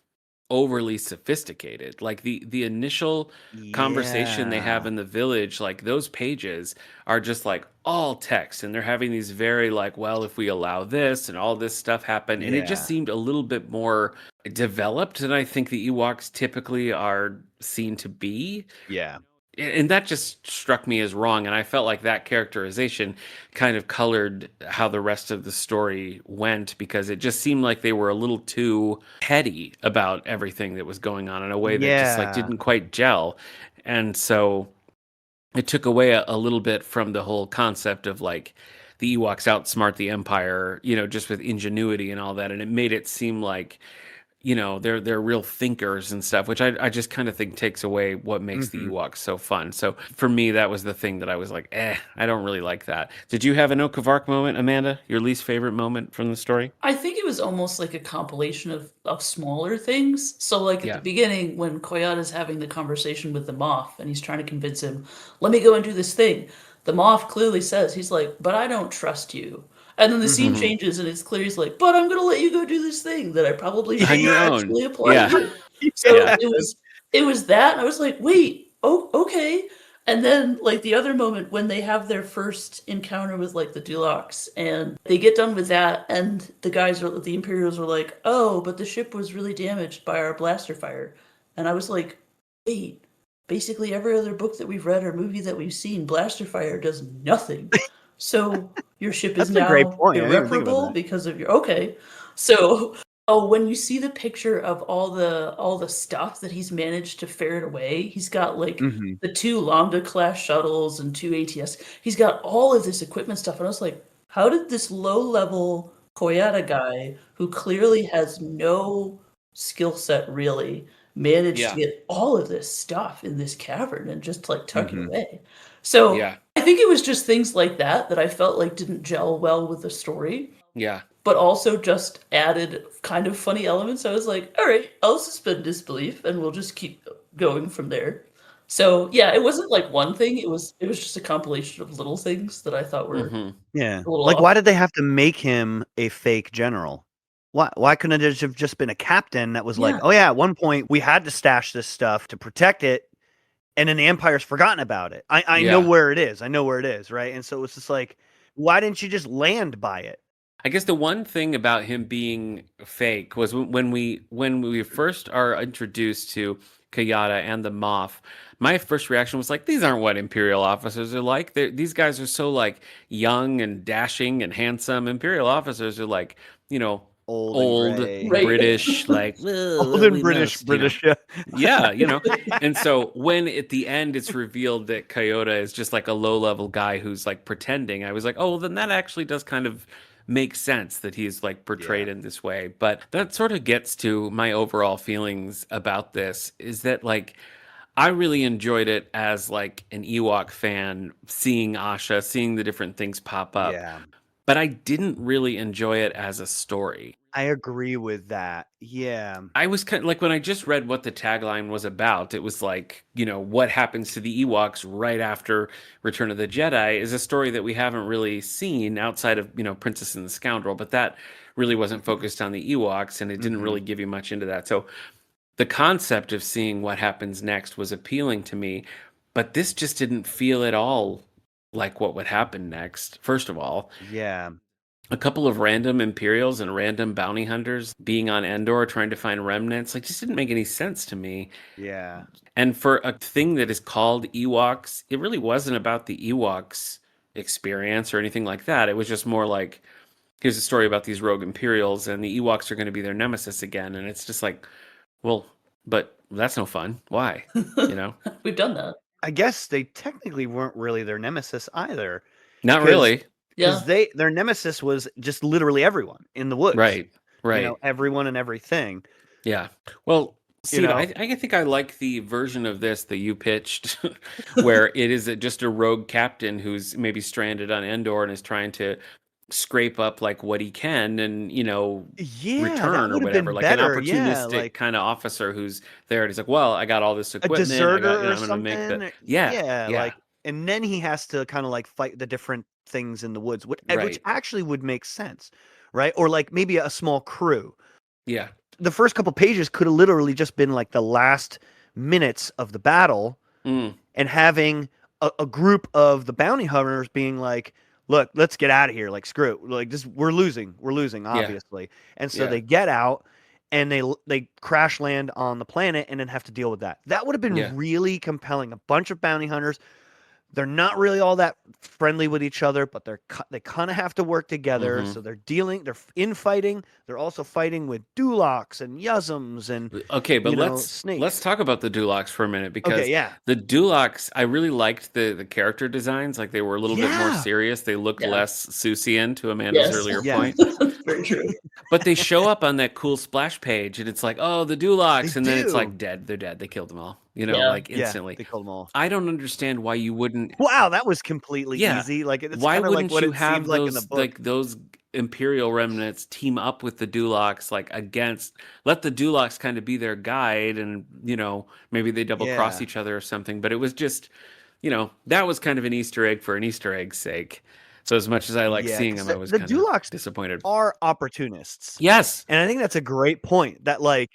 [SPEAKER 1] overly sophisticated. Like the initial conversation they have
[SPEAKER 3] Yeah.
[SPEAKER 1] in the village, like those pages are just like all text, and they're having these very like, well, if we allow this and all this stuff happen, and it just
[SPEAKER 3] Yeah.
[SPEAKER 1] seemed a little bit more developed than I think the Ewoks typically are seen to be.
[SPEAKER 3] Yeah.
[SPEAKER 1] And that just struck me as wrong, and I felt like that characterization kind of colored how the rest of the story went, because it just seemed like they were a little too heady about everything that was going on in a way that just like
[SPEAKER 3] Yeah.
[SPEAKER 1] didn't quite gel. And so it took away a little bit from the whole concept of like the Ewoks outsmart the Empire, just with ingenuity and all that, and it made it seem like they're real thinkers and stuff, which I just kind of think takes away what makes the
[SPEAKER 3] Mhm.
[SPEAKER 1] Ewoks so fun. So for me, that was the thing that I was like, I don't really like that. Did you have an Oak of Arc moment, Amanda? Your least favorite moment from the story?
[SPEAKER 2] I think it was almost like a compilation of smaller things. So, like at the
[SPEAKER 1] Yeah.
[SPEAKER 2] beginning, when Koyata's having the conversation with the Moff and he's trying to convince him, let me go and do this thing. The Moff clearly says, he's like, but I don't trust you. And then the scene
[SPEAKER 3] Mhm.
[SPEAKER 2] changes and it's clear he's like, but I'm going to let you go do this thing that I probably
[SPEAKER 1] On
[SPEAKER 2] shouldn't
[SPEAKER 1] your own.
[SPEAKER 2] actually apply
[SPEAKER 1] Yeah.
[SPEAKER 2] to. So
[SPEAKER 1] Yeah.
[SPEAKER 2] it was that, and I was like, "Wait, oh, okay." And then, like, the other moment when they have their first encounter with, like, the Dulocs, and they get done with that, and the Imperials are like, "Oh, but the ship was really damaged by our blaster fire." And I was like, "Wait, basically every other book that we've read or movie that we've seen, blaster fire does nothing. So your ship is
[SPEAKER 3] That's a great
[SPEAKER 2] now
[SPEAKER 3] point. I didn't even think about
[SPEAKER 2] irreparable
[SPEAKER 3] that.
[SPEAKER 2] because of your okay." So when you see the picture of all the stuff that he's managed to ferret away, he's got like
[SPEAKER 3] Mhm.
[SPEAKER 2] the 2 Lambda class shuttles and 2 ATS. He's got all of this equipment stuff, and I was like, how did this low level Koyata guy who clearly has no skill set really manage to
[SPEAKER 1] Yeah.
[SPEAKER 2] get all of this stuff in this cavern and just like tuck it
[SPEAKER 3] Mhm.
[SPEAKER 2] away? So
[SPEAKER 1] Yeah.
[SPEAKER 2] I think it was just things like that I felt like didn't gel well with the story,
[SPEAKER 1] Yeah.
[SPEAKER 2] but also just added kind of funny elements. I was like, all right, I'll suspend disbelief and we'll just keep going from there. So yeah, it wasn't like one thing. It was just a compilation of little things that I thought were
[SPEAKER 1] Hmm.
[SPEAKER 3] Yeah.
[SPEAKER 2] a little
[SPEAKER 3] Like,
[SPEAKER 2] off.
[SPEAKER 3] why did they have to make him a fake general? Why couldn't it have just been a captain that was like,
[SPEAKER 2] Yeah.
[SPEAKER 3] "Oh, yeah, at one point, we had to stash this stuff to protect it, and then the Empire's forgotten about it. I know
[SPEAKER 1] Yeah.
[SPEAKER 3] where it is. I know where it is," right? And so it's just like, why didn't you just land by it?
[SPEAKER 1] I guess the one thing about him being fake was when we first are introduced to Kayada and the Moff. My first reaction was like, these aren't what Imperial officers are like. These guys are so like young and dashing and handsome. Imperial officers are like, you know,
[SPEAKER 3] Old and
[SPEAKER 1] old
[SPEAKER 3] gray.
[SPEAKER 2] Right.
[SPEAKER 1] British, like
[SPEAKER 3] Old
[SPEAKER 1] "Well,
[SPEAKER 3] and
[SPEAKER 1] we
[SPEAKER 3] British,
[SPEAKER 1] must," you know.
[SPEAKER 3] British, yeah.
[SPEAKER 1] Yeah, And so when at the end it's revealed that Kyoto is just like a low level guy who's like pretending, I was like, oh, well, then that actually does kind of make sense that he's like
[SPEAKER 3] Yeah.
[SPEAKER 1] portrayed in this way. But that sort of gets to my overall feelings about this is that like I really enjoyed it as like an Ewok fan, seeing Asha, seeing the different things pop up.
[SPEAKER 3] Yeah.
[SPEAKER 1] But I didn't really enjoy it as a story.
[SPEAKER 3] I agree with that. Yeah.
[SPEAKER 1] I was kind of like when I just read what the tagline was about, it was like, what happens to the Ewoks right after Return of the Jedi is a story that we haven't really seen outside of, Princess and the Scoundrel, but that really wasn't focused on the Ewoks and it didn't
[SPEAKER 3] Mhm.
[SPEAKER 1] really give you much into that. So the concept of seeing what happens next was appealing to me, but this just didn't feel at all like what would happen next, first of all.
[SPEAKER 3] Yeah.
[SPEAKER 1] A couple of random Imperials and random bounty hunters being on Endor trying to find remnants, like, just didn't make any sense to me.
[SPEAKER 3] Yeah.
[SPEAKER 1] And for a thing that is called Ewoks, it really wasn't about the Ewoks experience or anything like that. It was just more like, here's a story about these rogue Imperials, and the Ewoks are going to be their nemesis again. And it's just like, well, but that's no fun. Why? You know?
[SPEAKER 2] We've done that.
[SPEAKER 3] I guess they technically weren't really their nemesis either,
[SPEAKER 1] Not
[SPEAKER 3] because
[SPEAKER 1] really.
[SPEAKER 2] Yeah.
[SPEAKER 3] their nemesis was just literally everyone in the woods.
[SPEAKER 1] Right. Right.
[SPEAKER 3] Everyone and everything.
[SPEAKER 1] Yeah. Well,
[SPEAKER 3] You
[SPEAKER 1] Steve,
[SPEAKER 3] know?
[SPEAKER 1] I think I like the version of this that you pitched, where it is just a rogue captain who's maybe stranded on Endor and is trying to scrape up like what he can and,
[SPEAKER 3] Yeah, that
[SPEAKER 1] return or
[SPEAKER 3] would have been
[SPEAKER 1] whatever, like an
[SPEAKER 3] better. Yeah,
[SPEAKER 1] opportunistic
[SPEAKER 3] like
[SPEAKER 1] kind of officer who's there and he's like, well, I got all this
[SPEAKER 3] a
[SPEAKER 1] equipment. I got,
[SPEAKER 3] deserter or
[SPEAKER 1] I'm gonna make the
[SPEAKER 3] something.
[SPEAKER 1] yeah,
[SPEAKER 3] Yeah,
[SPEAKER 1] yeah,
[SPEAKER 3] like, and then he has to kind of like fight the different things in the woods, which
[SPEAKER 1] right,
[SPEAKER 3] actually would make sense, right? Or like maybe a small crew.
[SPEAKER 1] yeah,
[SPEAKER 3] The first couple pages could have literally just been like the last minutes of the battle,
[SPEAKER 1] mm,
[SPEAKER 3] and having a group of the bounty hunters being like, look, let's get out of here, like, screw it, like, this, we're losing
[SPEAKER 1] yeah,
[SPEAKER 3] obviously. And so
[SPEAKER 1] yeah,
[SPEAKER 3] they get out and they crash land on the planet and then have to deal with that would have been
[SPEAKER 1] yeah,
[SPEAKER 3] really compelling. A bunch of bounty hunters, they're not really all that friendly with each other, but they kind of have to work together.
[SPEAKER 1] hmm.
[SPEAKER 3] So they're infighting. They're also fighting with Dulocs and Yuzums and
[SPEAKER 1] Okay, but let's
[SPEAKER 3] snakes.
[SPEAKER 1] talk about the Dulocs for a minute because
[SPEAKER 3] Okay, yeah,
[SPEAKER 1] the Dulocs, I really liked the character designs. Like they were a little bit more
[SPEAKER 3] yeah,
[SPEAKER 1] serious. They looked
[SPEAKER 2] Yeah.
[SPEAKER 1] less Seussian, to Amanda's
[SPEAKER 2] Yes.
[SPEAKER 1] earlier
[SPEAKER 3] yeah.
[SPEAKER 1] point.
[SPEAKER 2] Very true.
[SPEAKER 1] But they show up on that cool splash page, and it's like, oh, the Dulocs,
[SPEAKER 3] They
[SPEAKER 1] and then it's
[SPEAKER 3] do.
[SPEAKER 1] like dead. They're dead. They killed them all.
[SPEAKER 2] Yeah.
[SPEAKER 1] Like
[SPEAKER 3] Yeah,
[SPEAKER 1] instantly.
[SPEAKER 3] they killed them all.
[SPEAKER 1] I don't understand why you wouldn't.
[SPEAKER 3] Wow, that was completely
[SPEAKER 1] Yeah,
[SPEAKER 3] easy. Like, it's
[SPEAKER 1] why
[SPEAKER 3] kind of like
[SPEAKER 1] wouldn't
[SPEAKER 3] what
[SPEAKER 1] you
[SPEAKER 3] it seemed
[SPEAKER 1] have
[SPEAKER 3] like in the book.
[SPEAKER 1] those Imperial remnants team up with the Dulocs, like against, let the Dulocs kind of be their guide, and maybe they double cross
[SPEAKER 3] Yeah,
[SPEAKER 1] each other or something. But it was just, that was kind of an Easter egg for an Easter egg's sake. So as much as I like
[SPEAKER 3] yeah,
[SPEAKER 1] seeing
[SPEAKER 3] because
[SPEAKER 1] them, I was
[SPEAKER 3] the
[SPEAKER 1] kind of
[SPEAKER 3] Dulocs
[SPEAKER 1] disappointed.
[SPEAKER 3] are opportunists,
[SPEAKER 1] Yes.
[SPEAKER 3] and I think that's a great point. That, like,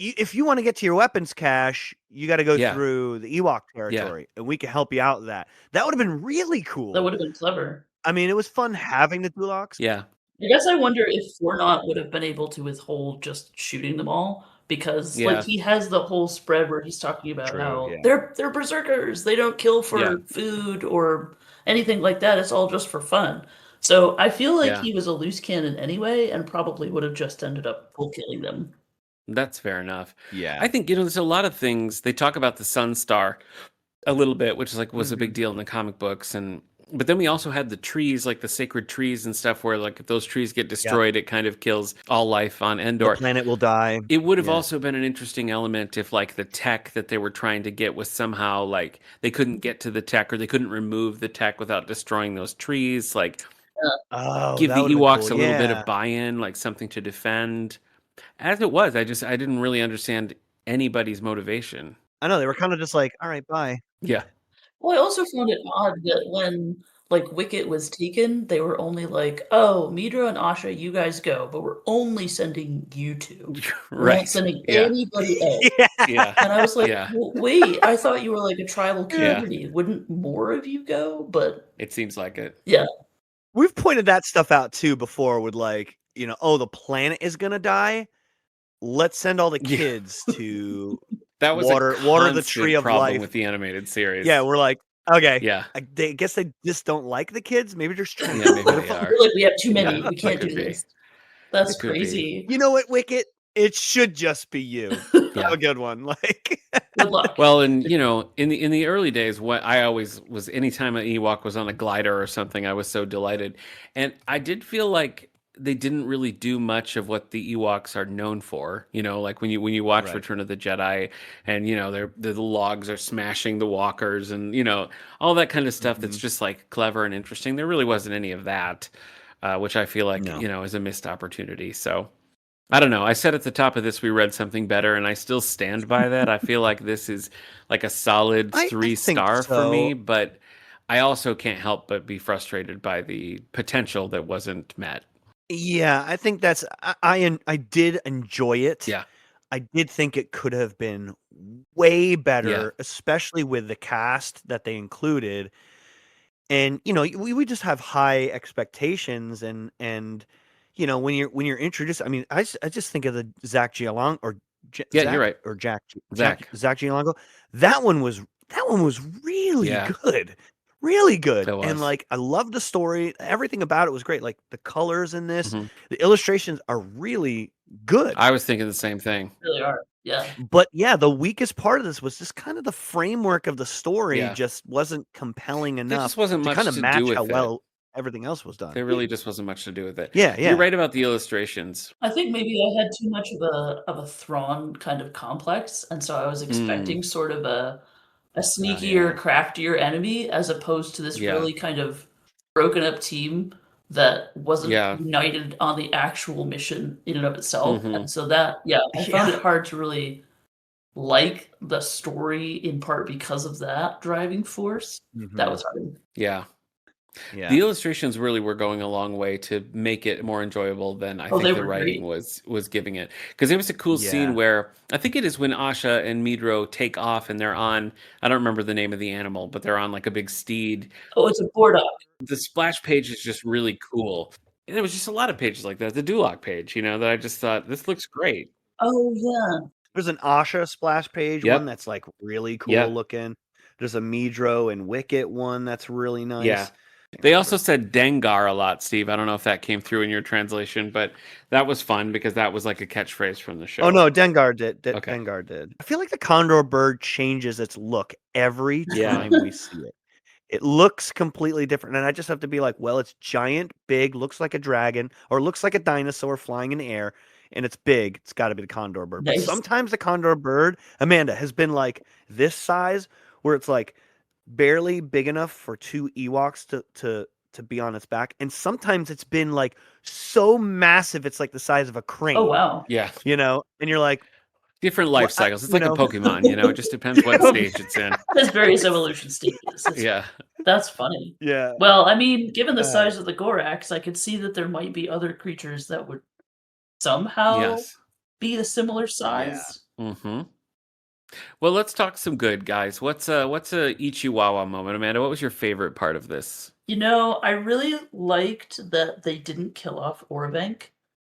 [SPEAKER 3] if you want to get to your weapons cache, you got to go
[SPEAKER 1] Yeah.
[SPEAKER 3] through the Ewok territory, and we can help you out with that. That would have been really
[SPEAKER 2] That
[SPEAKER 3] cool.
[SPEAKER 2] would have been clever.
[SPEAKER 3] I mean, it was fun having the Dulocs.
[SPEAKER 1] Yeah.
[SPEAKER 2] I guess I wonder if Fornot would have been able to withhold just shooting them all because, like,
[SPEAKER 1] Yeah.
[SPEAKER 2] he has the whole spread where he's talking about
[SPEAKER 3] True,
[SPEAKER 2] how
[SPEAKER 3] yeah.
[SPEAKER 2] they're berserkers. They don't kill for
[SPEAKER 1] Yeah.
[SPEAKER 2] food or anything like that. It's all just for fun. So I feel like
[SPEAKER 1] Yeah.
[SPEAKER 2] he was a loose cannon anyway, and probably would have just ended up full killing them.
[SPEAKER 1] That's fair enough.
[SPEAKER 3] Yeah.
[SPEAKER 1] I think, there's a lot of things. They talk about the Sun Star a little bit, which is like was a big
[SPEAKER 3] Mhm.
[SPEAKER 1] deal in the comic books, but then we also had the trees, like the sacred trees and stuff, where like if those trees get destroyed, it kind of kills all life on
[SPEAKER 3] The
[SPEAKER 1] Endor.
[SPEAKER 3] planet will die.
[SPEAKER 1] It would have
[SPEAKER 3] Yeah.
[SPEAKER 1] also been an interesting element if like the tech that they were trying to get was somehow like they couldn't get to the tech or they couldn't remove the tech without destroying those trees. Like
[SPEAKER 3] Oh,
[SPEAKER 1] give
[SPEAKER 3] that
[SPEAKER 1] the
[SPEAKER 3] would have been
[SPEAKER 1] Ewoks
[SPEAKER 3] cool.
[SPEAKER 1] a little bit
[SPEAKER 3] Yeah.
[SPEAKER 1] of buy-in, like something to defend. As it was, I didn't really understand anybody's motivation.
[SPEAKER 3] I know they were kind of just like, all right, bye.
[SPEAKER 1] Yeah.
[SPEAKER 2] Well, I also found it odd that when, like, Wicket was taken, they were only like, "Oh, Midra and Asha, you guys go, but we're only sending you two. We're not
[SPEAKER 1] Right.
[SPEAKER 2] sending
[SPEAKER 1] Yeah.
[SPEAKER 2] anybody else."
[SPEAKER 1] Yeah.
[SPEAKER 2] And I was like,
[SPEAKER 1] Yeah.
[SPEAKER 2] "Well, wait, I thought you were like a tribal
[SPEAKER 1] Yeah.
[SPEAKER 2] community. Wouldn't more of you go?" But
[SPEAKER 1] It seems like it.
[SPEAKER 2] yeah,
[SPEAKER 3] We've pointed that stuff out too before with like, oh, the planet is gonna die. Let's send all the
[SPEAKER 1] Yeah.
[SPEAKER 3] kids to
[SPEAKER 1] That was
[SPEAKER 3] water
[SPEAKER 1] a
[SPEAKER 3] the
[SPEAKER 1] constant
[SPEAKER 3] tree of
[SPEAKER 1] problem
[SPEAKER 3] life.
[SPEAKER 1] with the animated series.
[SPEAKER 3] Yeah, we're like, okay.
[SPEAKER 1] Yeah.
[SPEAKER 3] I guess they just don't like the kids. Maybe they're just trying
[SPEAKER 1] Yeah,
[SPEAKER 3] to
[SPEAKER 1] maybe
[SPEAKER 3] get rid of
[SPEAKER 1] they
[SPEAKER 3] them.
[SPEAKER 1] are.
[SPEAKER 2] we're like, we have too many.
[SPEAKER 1] Yeah,
[SPEAKER 2] We
[SPEAKER 1] that
[SPEAKER 2] can't do
[SPEAKER 1] could be.
[SPEAKER 2] this. That's
[SPEAKER 1] It could be.
[SPEAKER 2] crazy.
[SPEAKER 3] You know what, Wicket? It should just be you.
[SPEAKER 1] Yeah.
[SPEAKER 3] Have a good one. Like,
[SPEAKER 2] Good luck.
[SPEAKER 1] Well, and in the early days, what I always was, anytime an Ewok was on a glider or something, I was so delighted. And I did feel like they didn't really do much of what the Ewoks are known for. Like when you watch
[SPEAKER 3] Right.
[SPEAKER 1] Return of the Jedi, and the logs are smashing the walkers, and all that kind of stuff that's just like clever and interesting. There really wasn't any of that, which I feel like
[SPEAKER 3] No.
[SPEAKER 1] is a missed opportunity. So. I don't know. I said at the top of this we read something better, and I still stand by that. I feel like this is like a solid
[SPEAKER 3] I
[SPEAKER 1] 3-star
[SPEAKER 3] think
[SPEAKER 1] for me,
[SPEAKER 3] so.
[SPEAKER 1] but I also can't help but be frustrated by the potential that wasn't met.
[SPEAKER 3] Yeah, I think that's I did enjoy it.
[SPEAKER 1] Yeah.
[SPEAKER 3] I did think it could have been way
[SPEAKER 1] Yeah.
[SPEAKER 3] better, especially with the cast that they included. And we just have high expectations, and when you're introduced, I mean, I just think of the Zach Gialong or
[SPEAKER 1] Yeah,
[SPEAKER 3] Zach
[SPEAKER 1] you're right.
[SPEAKER 3] or Jack
[SPEAKER 1] Zach.
[SPEAKER 3] Gialongo. That one was really
[SPEAKER 1] Yeah.
[SPEAKER 3] good. Really good.
[SPEAKER 1] It
[SPEAKER 3] And
[SPEAKER 1] was.
[SPEAKER 3] like I love the story. Everything about it was great. Like the colors in this,
[SPEAKER 1] Mhm.
[SPEAKER 3] the illustrations are really good.
[SPEAKER 1] I was thinking the same thing.
[SPEAKER 2] Really are. Yeah.
[SPEAKER 3] But yeah, the weakest part of this was just kind of the framework of the story
[SPEAKER 1] Yeah.
[SPEAKER 3] just wasn't compelling
[SPEAKER 1] There
[SPEAKER 3] enough
[SPEAKER 1] just wasn't
[SPEAKER 3] to
[SPEAKER 1] much
[SPEAKER 3] kind of
[SPEAKER 1] to
[SPEAKER 3] match
[SPEAKER 1] do
[SPEAKER 3] how
[SPEAKER 1] with it.
[SPEAKER 3] well everything else was done.
[SPEAKER 1] There really just wasn't much to do with it.
[SPEAKER 3] Yeah,
[SPEAKER 1] You're
[SPEAKER 3] yeah.
[SPEAKER 1] right about the illustrations.
[SPEAKER 2] I think maybe I had too much of a Thrawn kind of complex, and so I was expecting sort of a sneakier, craftier enemy as opposed to this
[SPEAKER 1] Yeah.
[SPEAKER 2] really kind of broken up team that wasn't
[SPEAKER 1] Yeah.
[SPEAKER 2] united on the actual mission in and of itself.
[SPEAKER 1] Mhm.
[SPEAKER 2] And so that, I found
[SPEAKER 3] Yeah.
[SPEAKER 2] it hard to really like the story in part because of that driving force. That
[SPEAKER 3] Mhm.
[SPEAKER 2] was hard.
[SPEAKER 1] Yeah.
[SPEAKER 3] Yeah.
[SPEAKER 1] The illustrations really were going a long way to make it more enjoyable than I
[SPEAKER 2] Oh, they
[SPEAKER 1] think the
[SPEAKER 2] were
[SPEAKER 1] writing
[SPEAKER 2] great.
[SPEAKER 1] was giving it. Because there was a cool
[SPEAKER 3] Yeah.
[SPEAKER 1] scene where I think it is when Asha and Midro take off and they're on, I don't remember the name of the animal, but they're on like a big steed.
[SPEAKER 2] Oh, it's a Bordock.
[SPEAKER 1] The splash page is just really cool. And there was just a lot of pages like that. The Duloc page, that I just thought, this looks great.
[SPEAKER 2] Oh, yeah.
[SPEAKER 3] There's an Asha splash page one
[SPEAKER 1] Yep.
[SPEAKER 3] that's like really cool
[SPEAKER 1] Yeah.
[SPEAKER 3] looking. There's a Midro and Wicket one that's really nice.
[SPEAKER 1] Yeah. They also said Dengar a lot, Steve. I don't know if that came through in your translation, but that was fun because that was like a catchphrase from the show.
[SPEAKER 3] Oh no, Dengar did.
[SPEAKER 1] Okay.
[SPEAKER 3] Dengar did. I feel like the condor bird changes its look every
[SPEAKER 1] Yeah.
[SPEAKER 3] time we see it. It looks completely different, and I just have to be like, well, it's giant, big, looks like a dragon, or looks like a dinosaur flying in the air, and it's big. It's got to be the condor bird. But
[SPEAKER 2] Nice.
[SPEAKER 3] sometimes the condor bird, Amanda, has been like this size, where it's like barely big enough for 2 Ewoks to be on its back, and sometimes it's been like so massive it's like the size of a crane.
[SPEAKER 2] Oh, wow.
[SPEAKER 1] Yeah.
[SPEAKER 3] And you're like,
[SPEAKER 1] Different life
[SPEAKER 3] Well,
[SPEAKER 1] cycles. It's
[SPEAKER 3] you
[SPEAKER 1] like
[SPEAKER 3] know.
[SPEAKER 1] a Pokemon, it just depends what stage it's in.
[SPEAKER 2] There's various evolution stages.
[SPEAKER 1] Yeah.
[SPEAKER 2] That's funny.
[SPEAKER 3] yeah.
[SPEAKER 2] Well, I mean, given the
[SPEAKER 3] Uh,
[SPEAKER 2] size of the Gorax, I could see that there might be other creatures that would somehow
[SPEAKER 1] Yes.
[SPEAKER 2] be a similar size.
[SPEAKER 1] Mm-hmm. Well, let's talk some good, guys. What's a Ichiwawa moment? Amanda, what was your favorite part of this?
[SPEAKER 2] I really liked that they didn't kill off Orbank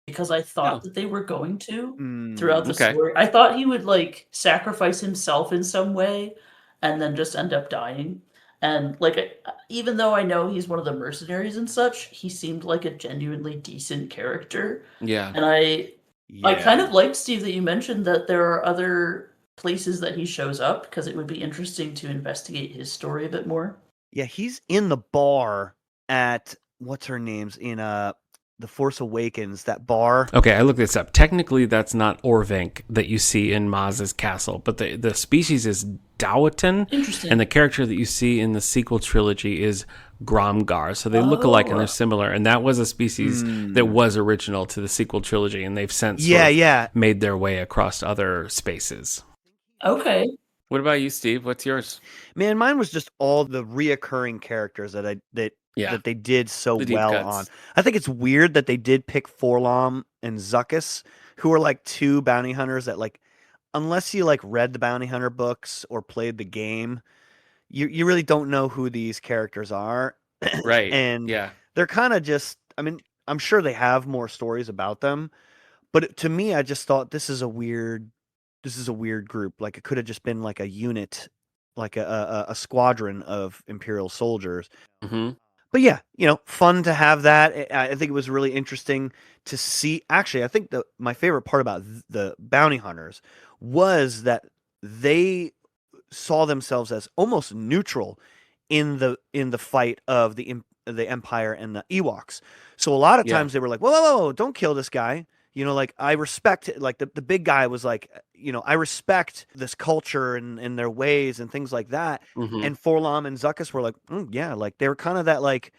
[SPEAKER 2] because I thought
[SPEAKER 1] Oh,
[SPEAKER 2] that they were going to throughout
[SPEAKER 3] Mm.
[SPEAKER 2] the
[SPEAKER 1] okay.
[SPEAKER 2] story. I thought he would like sacrifice himself in some way and then just end up dying. And like, even though I know he's one of the mercenaries and such, he seemed like a genuinely decent character.
[SPEAKER 1] Yeah.
[SPEAKER 2] And I kind
[SPEAKER 3] Yeah.
[SPEAKER 2] of like, Steve, that you mentioned that there are other places that he shows up because it would be interesting to investigate his story a bit more.
[SPEAKER 3] Yeah, he's in the bar at what's her name's in The Force Awakens, that bar.
[SPEAKER 1] Okay, I looked this up. Technically, that's not Orvank that you see in Maz's castle, but the species is Dowatan,
[SPEAKER 2] Interesting.
[SPEAKER 1] and the character that you see in the sequel trilogy is Gromgar. So they look alike and they're similar, and that was a species that was original to the sequel trilogy, and they've since sort of made their way across other spaces.
[SPEAKER 2] Okay.
[SPEAKER 1] What about you, Steve? What's yours?
[SPEAKER 3] Man, mine was just all the reoccurring characters that
[SPEAKER 1] Yeah,
[SPEAKER 3] they did so
[SPEAKER 1] the deep
[SPEAKER 3] well
[SPEAKER 1] cuts.
[SPEAKER 3] on. I think it's weird that they did pick Forlom and Zuckus, who are like two bounty hunters that like, unless you like read the bounty hunter books or played the game, you really don't know who these characters are.
[SPEAKER 1] Right.
[SPEAKER 3] And
[SPEAKER 1] Yeah.
[SPEAKER 3] they're kind of just, I mean, I'm sure they have more stories about them, but to me, I just thought this is a weird group. Like it could have just been like a unit, like a squadron of Imperial soldiers.
[SPEAKER 1] Mm-hmm.
[SPEAKER 3] But yeah, fun to have that. I think it was really interesting to see. Actually, I think my favorite part about the bounty hunters was that they saw themselves as almost neutral in the fight of the Empire and the Ewoks. So a lot of
[SPEAKER 1] Yeah.
[SPEAKER 3] times they were like, whoa, don't kill this guy. Like I respect it. Like the big guy was like, I respect this culture and their ways and things like that.
[SPEAKER 1] Mm-hmm.
[SPEAKER 3] And Forlom and Zuckus were like, yeah, like they were kind of that like,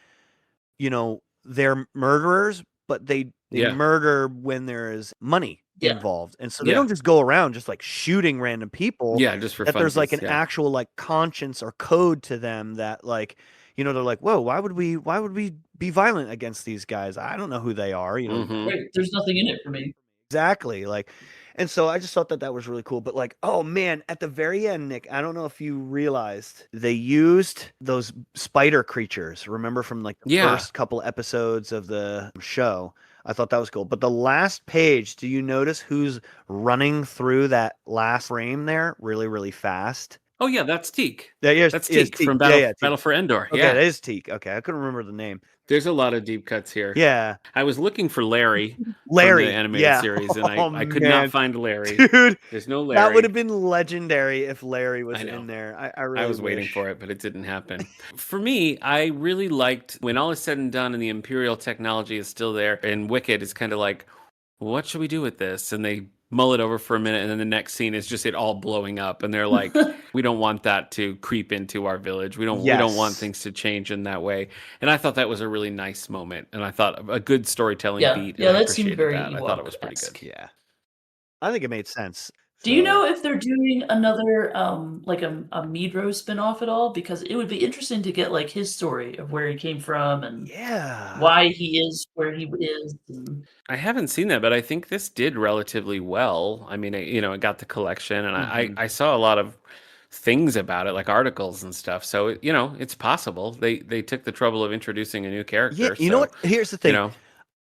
[SPEAKER 3] they're murderers, but they
[SPEAKER 1] Yeah.
[SPEAKER 3] murder when there is money
[SPEAKER 2] Yeah.
[SPEAKER 3] involved. And so they
[SPEAKER 1] Yeah.
[SPEAKER 3] don't just go around just like shooting random people.
[SPEAKER 1] Yeah, just for
[SPEAKER 3] That there's like
[SPEAKER 1] funsies.
[SPEAKER 3] an
[SPEAKER 1] Yeah.
[SPEAKER 3] actual like conscience or code to them that like, they're like, whoa, why would we be violent against these guys? I don't know who they are,
[SPEAKER 1] Mm-hmm.
[SPEAKER 2] Right. There's nothing in it for me.
[SPEAKER 3] Exactly. Like, and so I just thought that was really cool. But like, oh man, at the very end, Nick, I don't know if you realized they used those spider creatures. Remember from like the
[SPEAKER 1] Yeah.
[SPEAKER 3] first couple episodes of the show? I thought that was cool. But the last page, do you notice who's running through that last frame there really, really fast?
[SPEAKER 1] Oh yeah, that's Teak.
[SPEAKER 3] Yeah,
[SPEAKER 1] That's
[SPEAKER 3] yes,
[SPEAKER 1] Teak from
[SPEAKER 3] Teak.
[SPEAKER 1] Battle for Endor.
[SPEAKER 3] Okay,
[SPEAKER 1] Yeah.
[SPEAKER 3] that is Teak. Okay, I couldn't remember the name.
[SPEAKER 1] There's a lot of deep cuts here.
[SPEAKER 3] Yeah,
[SPEAKER 1] I was looking for Larry from
[SPEAKER 3] Larry.
[SPEAKER 1] the animated
[SPEAKER 3] Yeah.
[SPEAKER 1] series, and
[SPEAKER 3] Oh,
[SPEAKER 1] I could
[SPEAKER 3] man.
[SPEAKER 1] not find Larry.
[SPEAKER 3] Dude,
[SPEAKER 1] There's no
[SPEAKER 3] that would
[SPEAKER 1] Larry.
[SPEAKER 3] have been legendary if Larry was
[SPEAKER 1] I know.
[SPEAKER 3] in there. I really
[SPEAKER 1] I was waiting
[SPEAKER 3] wish.
[SPEAKER 1] for it, but it didn't happen. For me, I really liked when all is said and done and the Imperial technology is still there, and Wicked is kind of like, what should we do with this? And they mull it over for a minute, and then the next scene is just it all blowing up, and they're like, we don't want that to creep into our village. We don't want
[SPEAKER 3] Yes.
[SPEAKER 1] things to change in that way. And I thought that was a really nice moment, and I thought a good storytelling
[SPEAKER 2] Yeah.
[SPEAKER 1] beat.
[SPEAKER 2] Yeah,
[SPEAKER 1] and I
[SPEAKER 2] that seemed
[SPEAKER 1] appreciated
[SPEAKER 2] very
[SPEAKER 1] that. I thought it was pretty
[SPEAKER 2] Ewok-esque.
[SPEAKER 1] good.
[SPEAKER 3] Yeah. I think it made sense.
[SPEAKER 2] Do you
[SPEAKER 3] So-
[SPEAKER 2] know if they're doing another like a Midro spin-off at all? Because it would be interesting to get like his story of where he came from and
[SPEAKER 3] Yeah.
[SPEAKER 2] why he is where he is. And...
[SPEAKER 1] I haven't seen that, but I think this did relatively well. I mean, it got the collection, and
[SPEAKER 3] Mhm.
[SPEAKER 1] I saw a lot of things about it, like articles and stuff. So it's possible they took the trouble of introducing a new character.
[SPEAKER 3] Yeah, you know what? Here's the thing.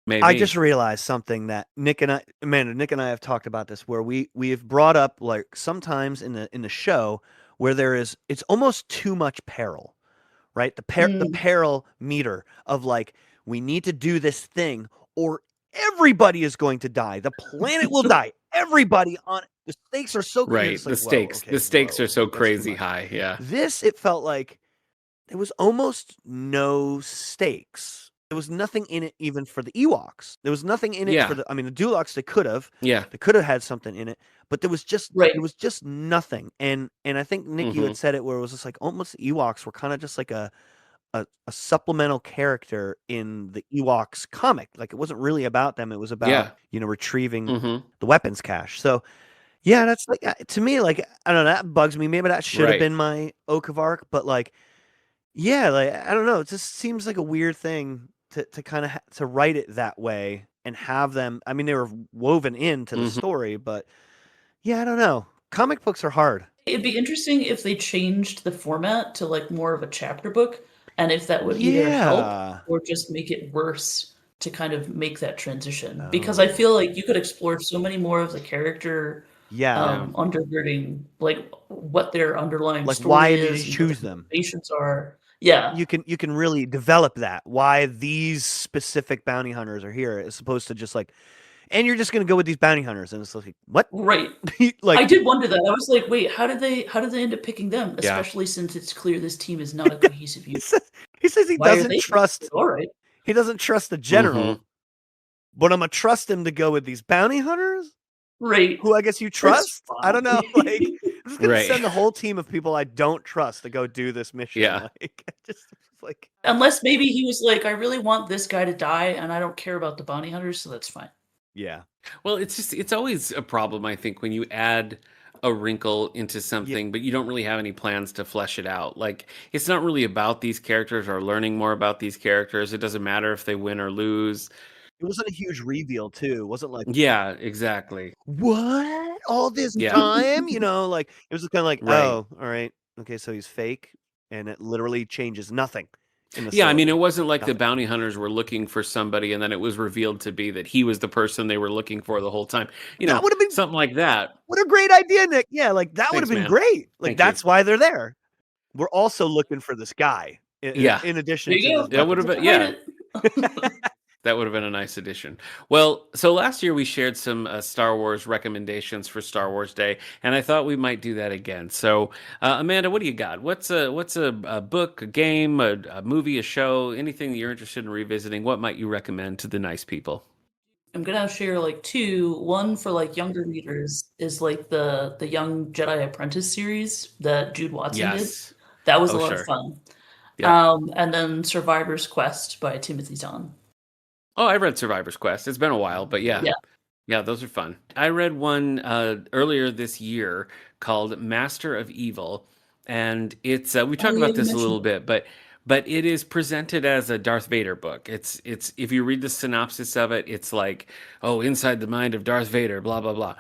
[SPEAKER 1] Maybe
[SPEAKER 3] I just realized something that Nick and I have talked about this, where we have brought up like sometimes in the show where it's almost too much peril, right? The peril meter of like, we need to do this thing or everybody is going to die. The planet will die. Everybody on the stakes are so
[SPEAKER 1] right.
[SPEAKER 3] it's
[SPEAKER 1] The
[SPEAKER 3] like, whoa,
[SPEAKER 1] stakes,
[SPEAKER 3] okay,
[SPEAKER 1] the stakes
[SPEAKER 3] whoa,
[SPEAKER 1] are so
[SPEAKER 3] that's too
[SPEAKER 1] crazy
[SPEAKER 3] much.
[SPEAKER 1] high. Yeah.
[SPEAKER 3] This, it felt like there was almost no stakes. There was nothing in it even for the Ewoks. There was nothing in it
[SPEAKER 1] Yeah.
[SPEAKER 3] for the Dulocs. They could have had something in it, but there was just nothing. And I think Nick, you had said it where it was just like almost the Ewoks were kind of just like a supplemental character in the Ewoks comic. Like it wasn't really about them. It was about retrieving the weapons cache. So yeah, that's like to me, like I don't know, that bugs me. Maybe that should have been my Oak of Arc, but like yeah, like I don't know. It just seems like a weird thing to kind of to write it that way and have them. I mean, they were woven into the story, but Yeah, I don't know. Comic books are hard.
[SPEAKER 2] It'd be interesting if they changed the format to like more of a chapter book, and if that would either help
[SPEAKER 3] Yeah.
[SPEAKER 2] or just make it worse to kind of make that transition. Because I
[SPEAKER 3] Oh.
[SPEAKER 2] feel like you could explore so many more of the character
[SPEAKER 3] Yeah.
[SPEAKER 1] Yeah.
[SPEAKER 2] undergirding, like what their underlying
[SPEAKER 3] Like, why
[SPEAKER 2] story
[SPEAKER 3] did you
[SPEAKER 2] is and what
[SPEAKER 3] choose
[SPEAKER 2] their
[SPEAKER 3] them?
[SPEAKER 2] motivations are. Yeah.
[SPEAKER 3] You can really develop that. Why these specific bounty hunters are here, as opposed to just like, and you're just gonna go with these bounty hunters, and it's like, what?
[SPEAKER 2] Right. I
[SPEAKER 3] Like,
[SPEAKER 2] did wonder that. I was like, wait, how did they end up picking them?
[SPEAKER 1] Yeah.
[SPEAKER 2] Especially since it's clear this team is not a cohesive
[SPEAKER 3] he
[SPEAKER 2] unit.
[SPEAKER 3] says, he says he
[SPEAKER 2] Why are
[SPEAKER 3] doesn't
[SPEAKER 2] they
[SPEAKER 3] trust.
[SPEAKER 2] all right?
[SPEAKER 3] He doesn't trust the
[SPEAKER 1] Mm-hmm.
[SPEAKER 3] general, but I'm gonna trust him to go with these bounty hunters,
[SPEAKER 2] Right.
[SPEAKER 3] who I guess you
[SPEAKER 2] That's
[SPEAKER 3] trust. I don't know.
[SPEAKER 2] fine.
[SPEAKER 3] Like, I'm just gonna
[SPEAKER 1] Right.
[SPEAKER 3] send the whole team of people I don't trust to go do this mission.
[SPEAKER 1] Yeah.
[SPEAKER 3] Like, just like,
[SPEAKER 2] Unless maybe he was like, I really want this guy to die, and I don't care about the bounty hunters, so that's fine.
[SPEAKER 3] yeah,
[SPEAKER 1] Well, it's always a problem, I think, when you add a wrinkle into something, but you don't really have any plans to flesh it out. Like, it's not really about these characters or learning more about these characters. It doesn't matter if they win or lose.
[SPEAKER 3] it wasn't a huge reveal too. It wasn't like,
[SPEAKER 1] Yeah, exactly.
[SPEAKER 3] what, all this
[SPEAKER 1] Yeah.
[SPEAKER 3] time, like, it was just kind of like,
[SPEAKER 1] Right.
[SPEAKER 3] oh, all right, okay, so he's fake, and it literally changes nothing in the
[SPEAKER 1] Yeah, I
[SPEAKER 3] story.
[SPEAKER 1] mean, it wasn't like the
[SPEAKER 3] Nothing.
[SPEAKER 1] bounty hunters were looking for somebody and then it was revealed to be that he was the person they were looking for the whole time.
[SPEAKER 3] That would have been
[SPEAKER 1] Something like that.
[SPEAKER 3] what a great idea, Nick. Yeah, like that would have
[SPEAKER 1] Thanks,
[SPEAKER 3] been
[SPEAKER 1] man.
[SPEAKER 3] great. Like,
[SPEAKER 1] Thank you.
[SPEAKER 3] that's why they're there. We're also looking for this guy.
[SPEAKER 1] Yeah.
[SPEAKER 3] In addition
[SPEAKER 2] There
[SPEAKER 3] to
[SPEAKER 2] you
[SPEAKER 3] this
[SPEAKER 2] go.
[SPEAKER 1] That would have been,
[SPEAKER 2] Write
[SPEAKER 1] yeah.
[SPEAKER 2] it.
[SPEAKER 1] That would have been a nice addition. Well, so last year we shared some Star Wars recommendations for Star Wars Day, and I thought we might do that again. So, Amanda, what do you got? What's a book, a game, a movie, a show, anything that you're interested in revisiting? What might you recommend to the nice people?
[SPEAKER 2] I'm gonna share like two. One for like younger readers is like the Young Jedi Apprentice series that Jude Watson did.
[SPEAKER 1] Yes.
[SPEAKER 2] That was
[SPEAKER 1] Oh,
[SPEAKER 2] a lot
[SPEAKER 1] sure.
[SPEAKER 2] of fun.
[SPEAKER 1] Yep.
[SPEAKER 2] And then Survivor's Quest by Timothy Zahn.
[SPEAKER 1] Oh, I read Survivor's Quest. It's been a while, but yeah.
[SPEAKER 2] Yeah.
[SPEAKER 1] Yeah, those are fun. I read one earlier this year called Master of Evil, and it's we talked
[SPEAKER 2] yeah,
[SPEAKER 1] about
[SPEAKER 2] you
[SPEAKER 1] this a little
[SPEAKER 2] mentioned
[SPEAKER 1] bit, but it is presented as a Darth Vader book. It's if you read the synopsis of it, it's like, oh, inside the mind of Darth Vader, blah blah blah.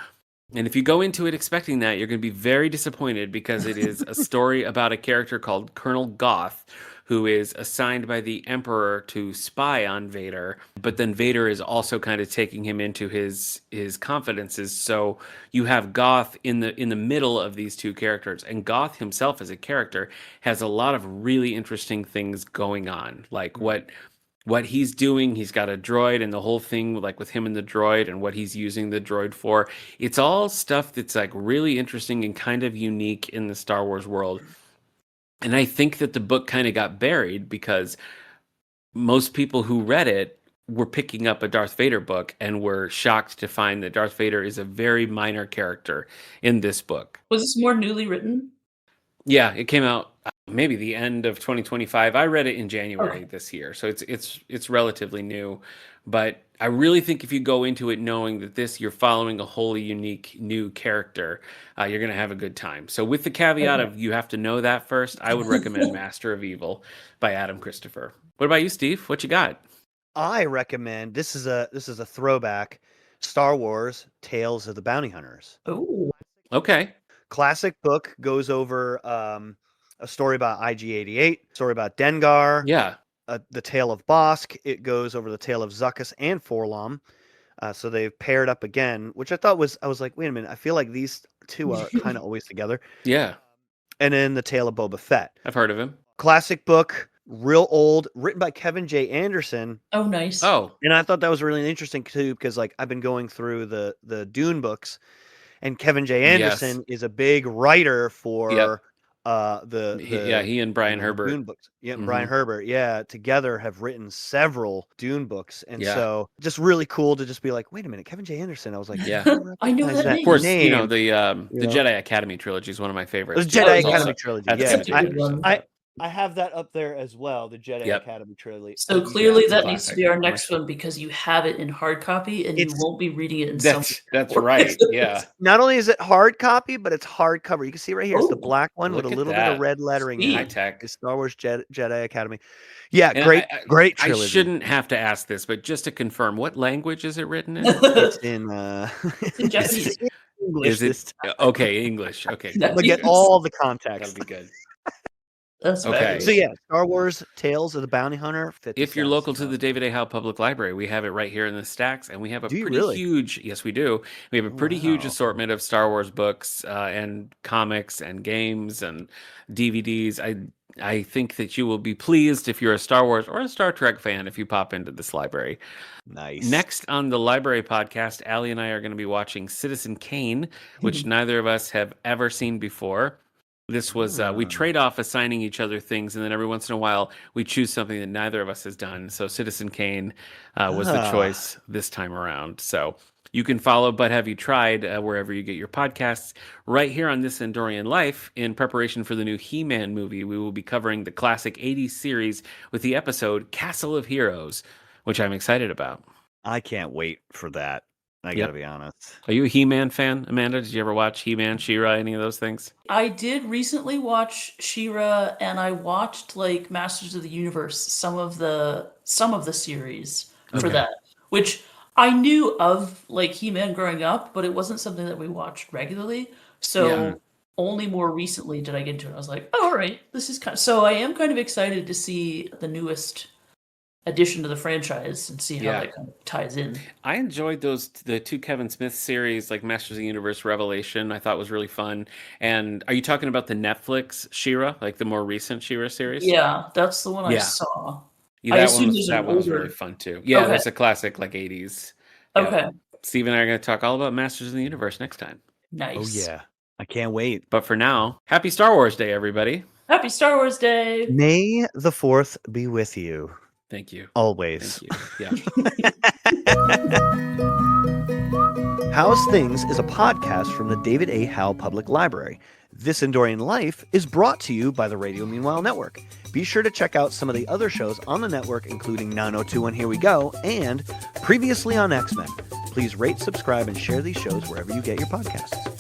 [SPEAKER 1] And if you go into it expecting that, you're going to be very disappointed because it is a story about a character called Colonel Goth, who is assigned by the Emperor to spy on Vader, but then Vader is also kind of taking him into his confidences. So you have Goth in the middle of these two characters, and Goth himself as a character has a lot of really interesting things going on, like what he's doing. He's got a droid and the whole thing, like with him and the droid and what he's using the droid for. It's all stuff that's like really interesting and kind of unique in the Star Wars world. And I think that the book kind of got buried because most people who read it were picking up a Darth Vader book and were shocked to find that Darth Vader is a very minor character in this book.
[SPEAKER 2] Was this more newly written?
[SPEAKER 1] Yeah, it came out maybe the end of 2025. I read it in January this year, so it's relatively new. But I really think if you go into it knowing that you're following a wholly unique new character, you're going to have a good time. So with the caveat of you have to know that first, I would recommend Master of Evil by Adam Christopher. What about you, Steve? What you got?
[SPEAKER 3] I recommend this is a throwback, Star Wars Tales of the Bounty Hunters.
[SPEAKER 2] Oh,
[SPEAKER 1] Okay.
[SPEAKER 3] Classic book, goes over a story about IG-88, story about Dengar,
[SPEAKER 1] Yeah.
[SPEAKER 3] the tale of Bosk. It goes over the tale of Zuckuss and Forlom. So they've paired up again, which I was like, wait a minute, I feel like these two are kind of always together.
[SPEAKER 1] Yeah.
[SPEAKER 3] And then the tale of Boba Fett.
[SPEAKER 1] I've heard of him.
[SPEAKER 3] Classic book, real old, written by Kevin J. Anderson.
[SPEAKER 2] oh, nice.
[SPEAKER 1] Oh,
[SPEAKER 3] And I thought that was really interesting too, because like I've been going through the Dune books, and Kevin J. Anderson is a big writer for
[SPEAKER 1] Yep.
[SPEAKER 3] he
[SPEAKER 1] and Brian Herbert.
[SPEAKER 3] Dune books. Yeah,
[SPEAKER 1] Mhm.
[SPEAKER 3] Brian Herbert. Yeah, together have written several Dune books, and
[SPEAKER 1] Yeah.
[SPEAKER 3] so just really cool to just be like, wait a minute, Kevin J. Anderson. I was like,
[SPEAKER 1] Yeah.
[SPEAKER 2] I know
[SPEAKER 3] recognize
[SPEAKER 2] that name.
[SPEAKER 1] Of course,
[SPEAKER 3] name.
[SPEAKER 1] the
[SPEAKER 3] you know?
[SPEAKER 1] Jedi Academy trilogy is one of my favorites.
[SPEAKER 3] The
[SPEAKER 1] too.
[SPEAKER 3] Jedi
[SPEAKER 1] It's also-
[SPEAKER 3] Academy trilogy.
[SPEAKER 1] that's
[SPEAKER 3] Yeah,
[SPEAKER 2] Such a
[SPEAKER 1] Kevin J.
[SPEAKER 2] good one.
[SPEAKER 1] Anderson.
[SPEAKER 3] I have that up there as well. The Jedi
[SPEAKER 1] Yep.
[SPEAKER 3] Academy trilogy.
[SPEAKER 2] So
[SPEAKER 3] Yeah,
[SPEAKER 2] clearly
[SPEAKER 1] it's a
[SPEAKER 2] that needs to
[SPEAKER 1] classic.
[SPEAKER 2] be our next one because you have it in hard copy and you
[SPEAKER 3] It's-
[SPEAKER 2] won't be reading it in some.
[SPEAKER 1] That's right. Yeah.
[SPEAKER 3] not only is it hard copy, but it's hardcover. You can see right here. It's the
[SPEAKER 2] Oh,
[SPEAKER 3] black one with a
[SPEAKER 1] look at
[SPEAKER 3] little bit of
[SPEAKER 1] that.
[SPEAKER 3] red lettering in
[SPEAKER 2] Sweet.
[SPEAKER 1] High
[SPEAKER 3] it.
[SPEAKER 1] tech.
[SPEAKER 3] It's Star Wars Jedi Academy. Yeah,
[SPEAKER 1] And
[SPEAKER 3] great
[SPEAKER 1] I
[SPEAKER 3] trilogy.
[SPEAKER 1] shouldn't have to ask this, but just to confirm, what language is it written in?
[SPEAKER 3] It's in
[SPEAKER 2] It's in Japanese.
[SPEAKER 3] it's in English this time.
[SPEAKER 1] Okay, English. Okay,
[SPEAKER 2] Nice.
[SPEAKER 3] But get all the
[SPEAKER 1] that'll
[SPEAKER 3] context.
[SPEAKER 1] be good.
[SPEAKER 2] That's
[SPEAKER 1] Okay.
[SPEAKER 2] fabulous.
[SPEAKER 3] So yeah, Star Wars Tales of the Bounty Hunter. 50
[SPEAKER 1] If you're
[SPEAKER 3] cents,
[SPEAKER 1] local
[SPEAKER 3] you
[SPEAKER 1] to
[SPEAKER 3] know.
[SPEAKER 1] the David A. Howe Public Library, we have it right here in the stacks, and we have a
[SPEAKER 3] Do you
[SPEAKER 1] pretty
[SPEAKER 3] really?
[SPEAKER 1] huge. Yes, we do. We have a
[SPEAKER 3] Oh,
[SPEAKER 1] pretty huge
[SPEAKER 3] wow.
[SPEAKER 1] assortment of Star Wars books and comics and games and DVDs. I think that you will be pleased if you're a Star Wars or a Star Trek fan if you pop into this library.
[SPEAKER 3] Nice.
[SPEAKER 1] Next on the library podcast, Allie and I are going to be watching Citizen Kane, which neither of us have ever seen before. This was, we trade off assigning each other things, and then every once in a while we choose something that neither of us has done. So Citizen Kane was the choice this time around. So you can follow But Have You Tried wherever you get your podcasts. Right here on This Endorian Life, in preparation for the new He-Man movie, we will be covering the classic 80s series with the episode Castle of Heroes, which I'm excited about.
[SPEAKER 3] I can't wait for that. I
[SPEAKER 1] Yep.
[SPEAKER 3] gotta be honest.
[SPEAKER 1] Are you a He-Man fan, Amanda? Did you ever watch He-Man, She-Ra, any of those things?
[SPEAKER 2] I did recently watch She-Ra, and I watched like Masters of the Universe, some of the series for
[SPEAKER 1] Okay.
[SPEAKER 2] that, which I knew of like He-Man growing up, but it wasn't something that we watched regularly. So
[SPEAKER 1] Yeah.
[SPEAKER 2] only more recently did I get into it. I was like, oh, all right, this is kind of... So I am kind of excited to see the newest addition to the franchise and see how
[SPEAKER 1] Yeah.
[SPEAKER 2] that kind of ties in.
[SPEAKER 1] I enjoyed the two Kevin Smith series, like Masters of the Universe Revelation. I thought was really fun. And are you talking about the Netflix She-Ra, like the more recent She-Ra series?
[SPEAKER 2] Yeah, that's the one I
[SPEAKER 1] Yeah.
[SPEAKER 2] saw.
[SPEAKER 1] Yeah,
[SPEAKER 2] I
[SPEAKER 1] that
[SPEAKER 2] assume
[SPEAKER 1] one was,
[SPEAKER 2] there's an
[SPEAKER 1] that one was
[SPEAKER 2] older-
[SPEAKER 1] really fun too. Yeah,
[SPEAKER 2] Okay.
[SPEAKER 1] there's a classic like 80s. Yeah.
[SPEAKER 2] Okay,
[SPEAKER 1] Steve and I are going to talk all about Masters of the Universe next time.
[SPEAKER 2] nice.
[SPEAKER 3] Oh yeah. I can't wait.
[SPEAKER 1] But for now, happy Star Wars Day, everybody.
[SPEAKER 2] Happy Star Wars Day!
[SPEAKER 3] May the 4th be with you.
[SPEAKER 1] Thank you.
[SPEAKER 3] Always.
[SPEAKER 1] Thank you. Yeah.
[SPEAKER 3] Howe's Things is a podcast from the David A. Howe Public Library. This Endorian Life is brought to you by the Radio Meanwhile Network. Be sure to check out some of the other shows on the network, including 902 Here We Go and previously on X-Men. Please rate, subscribe, and share these shows wherever you get your podcasts.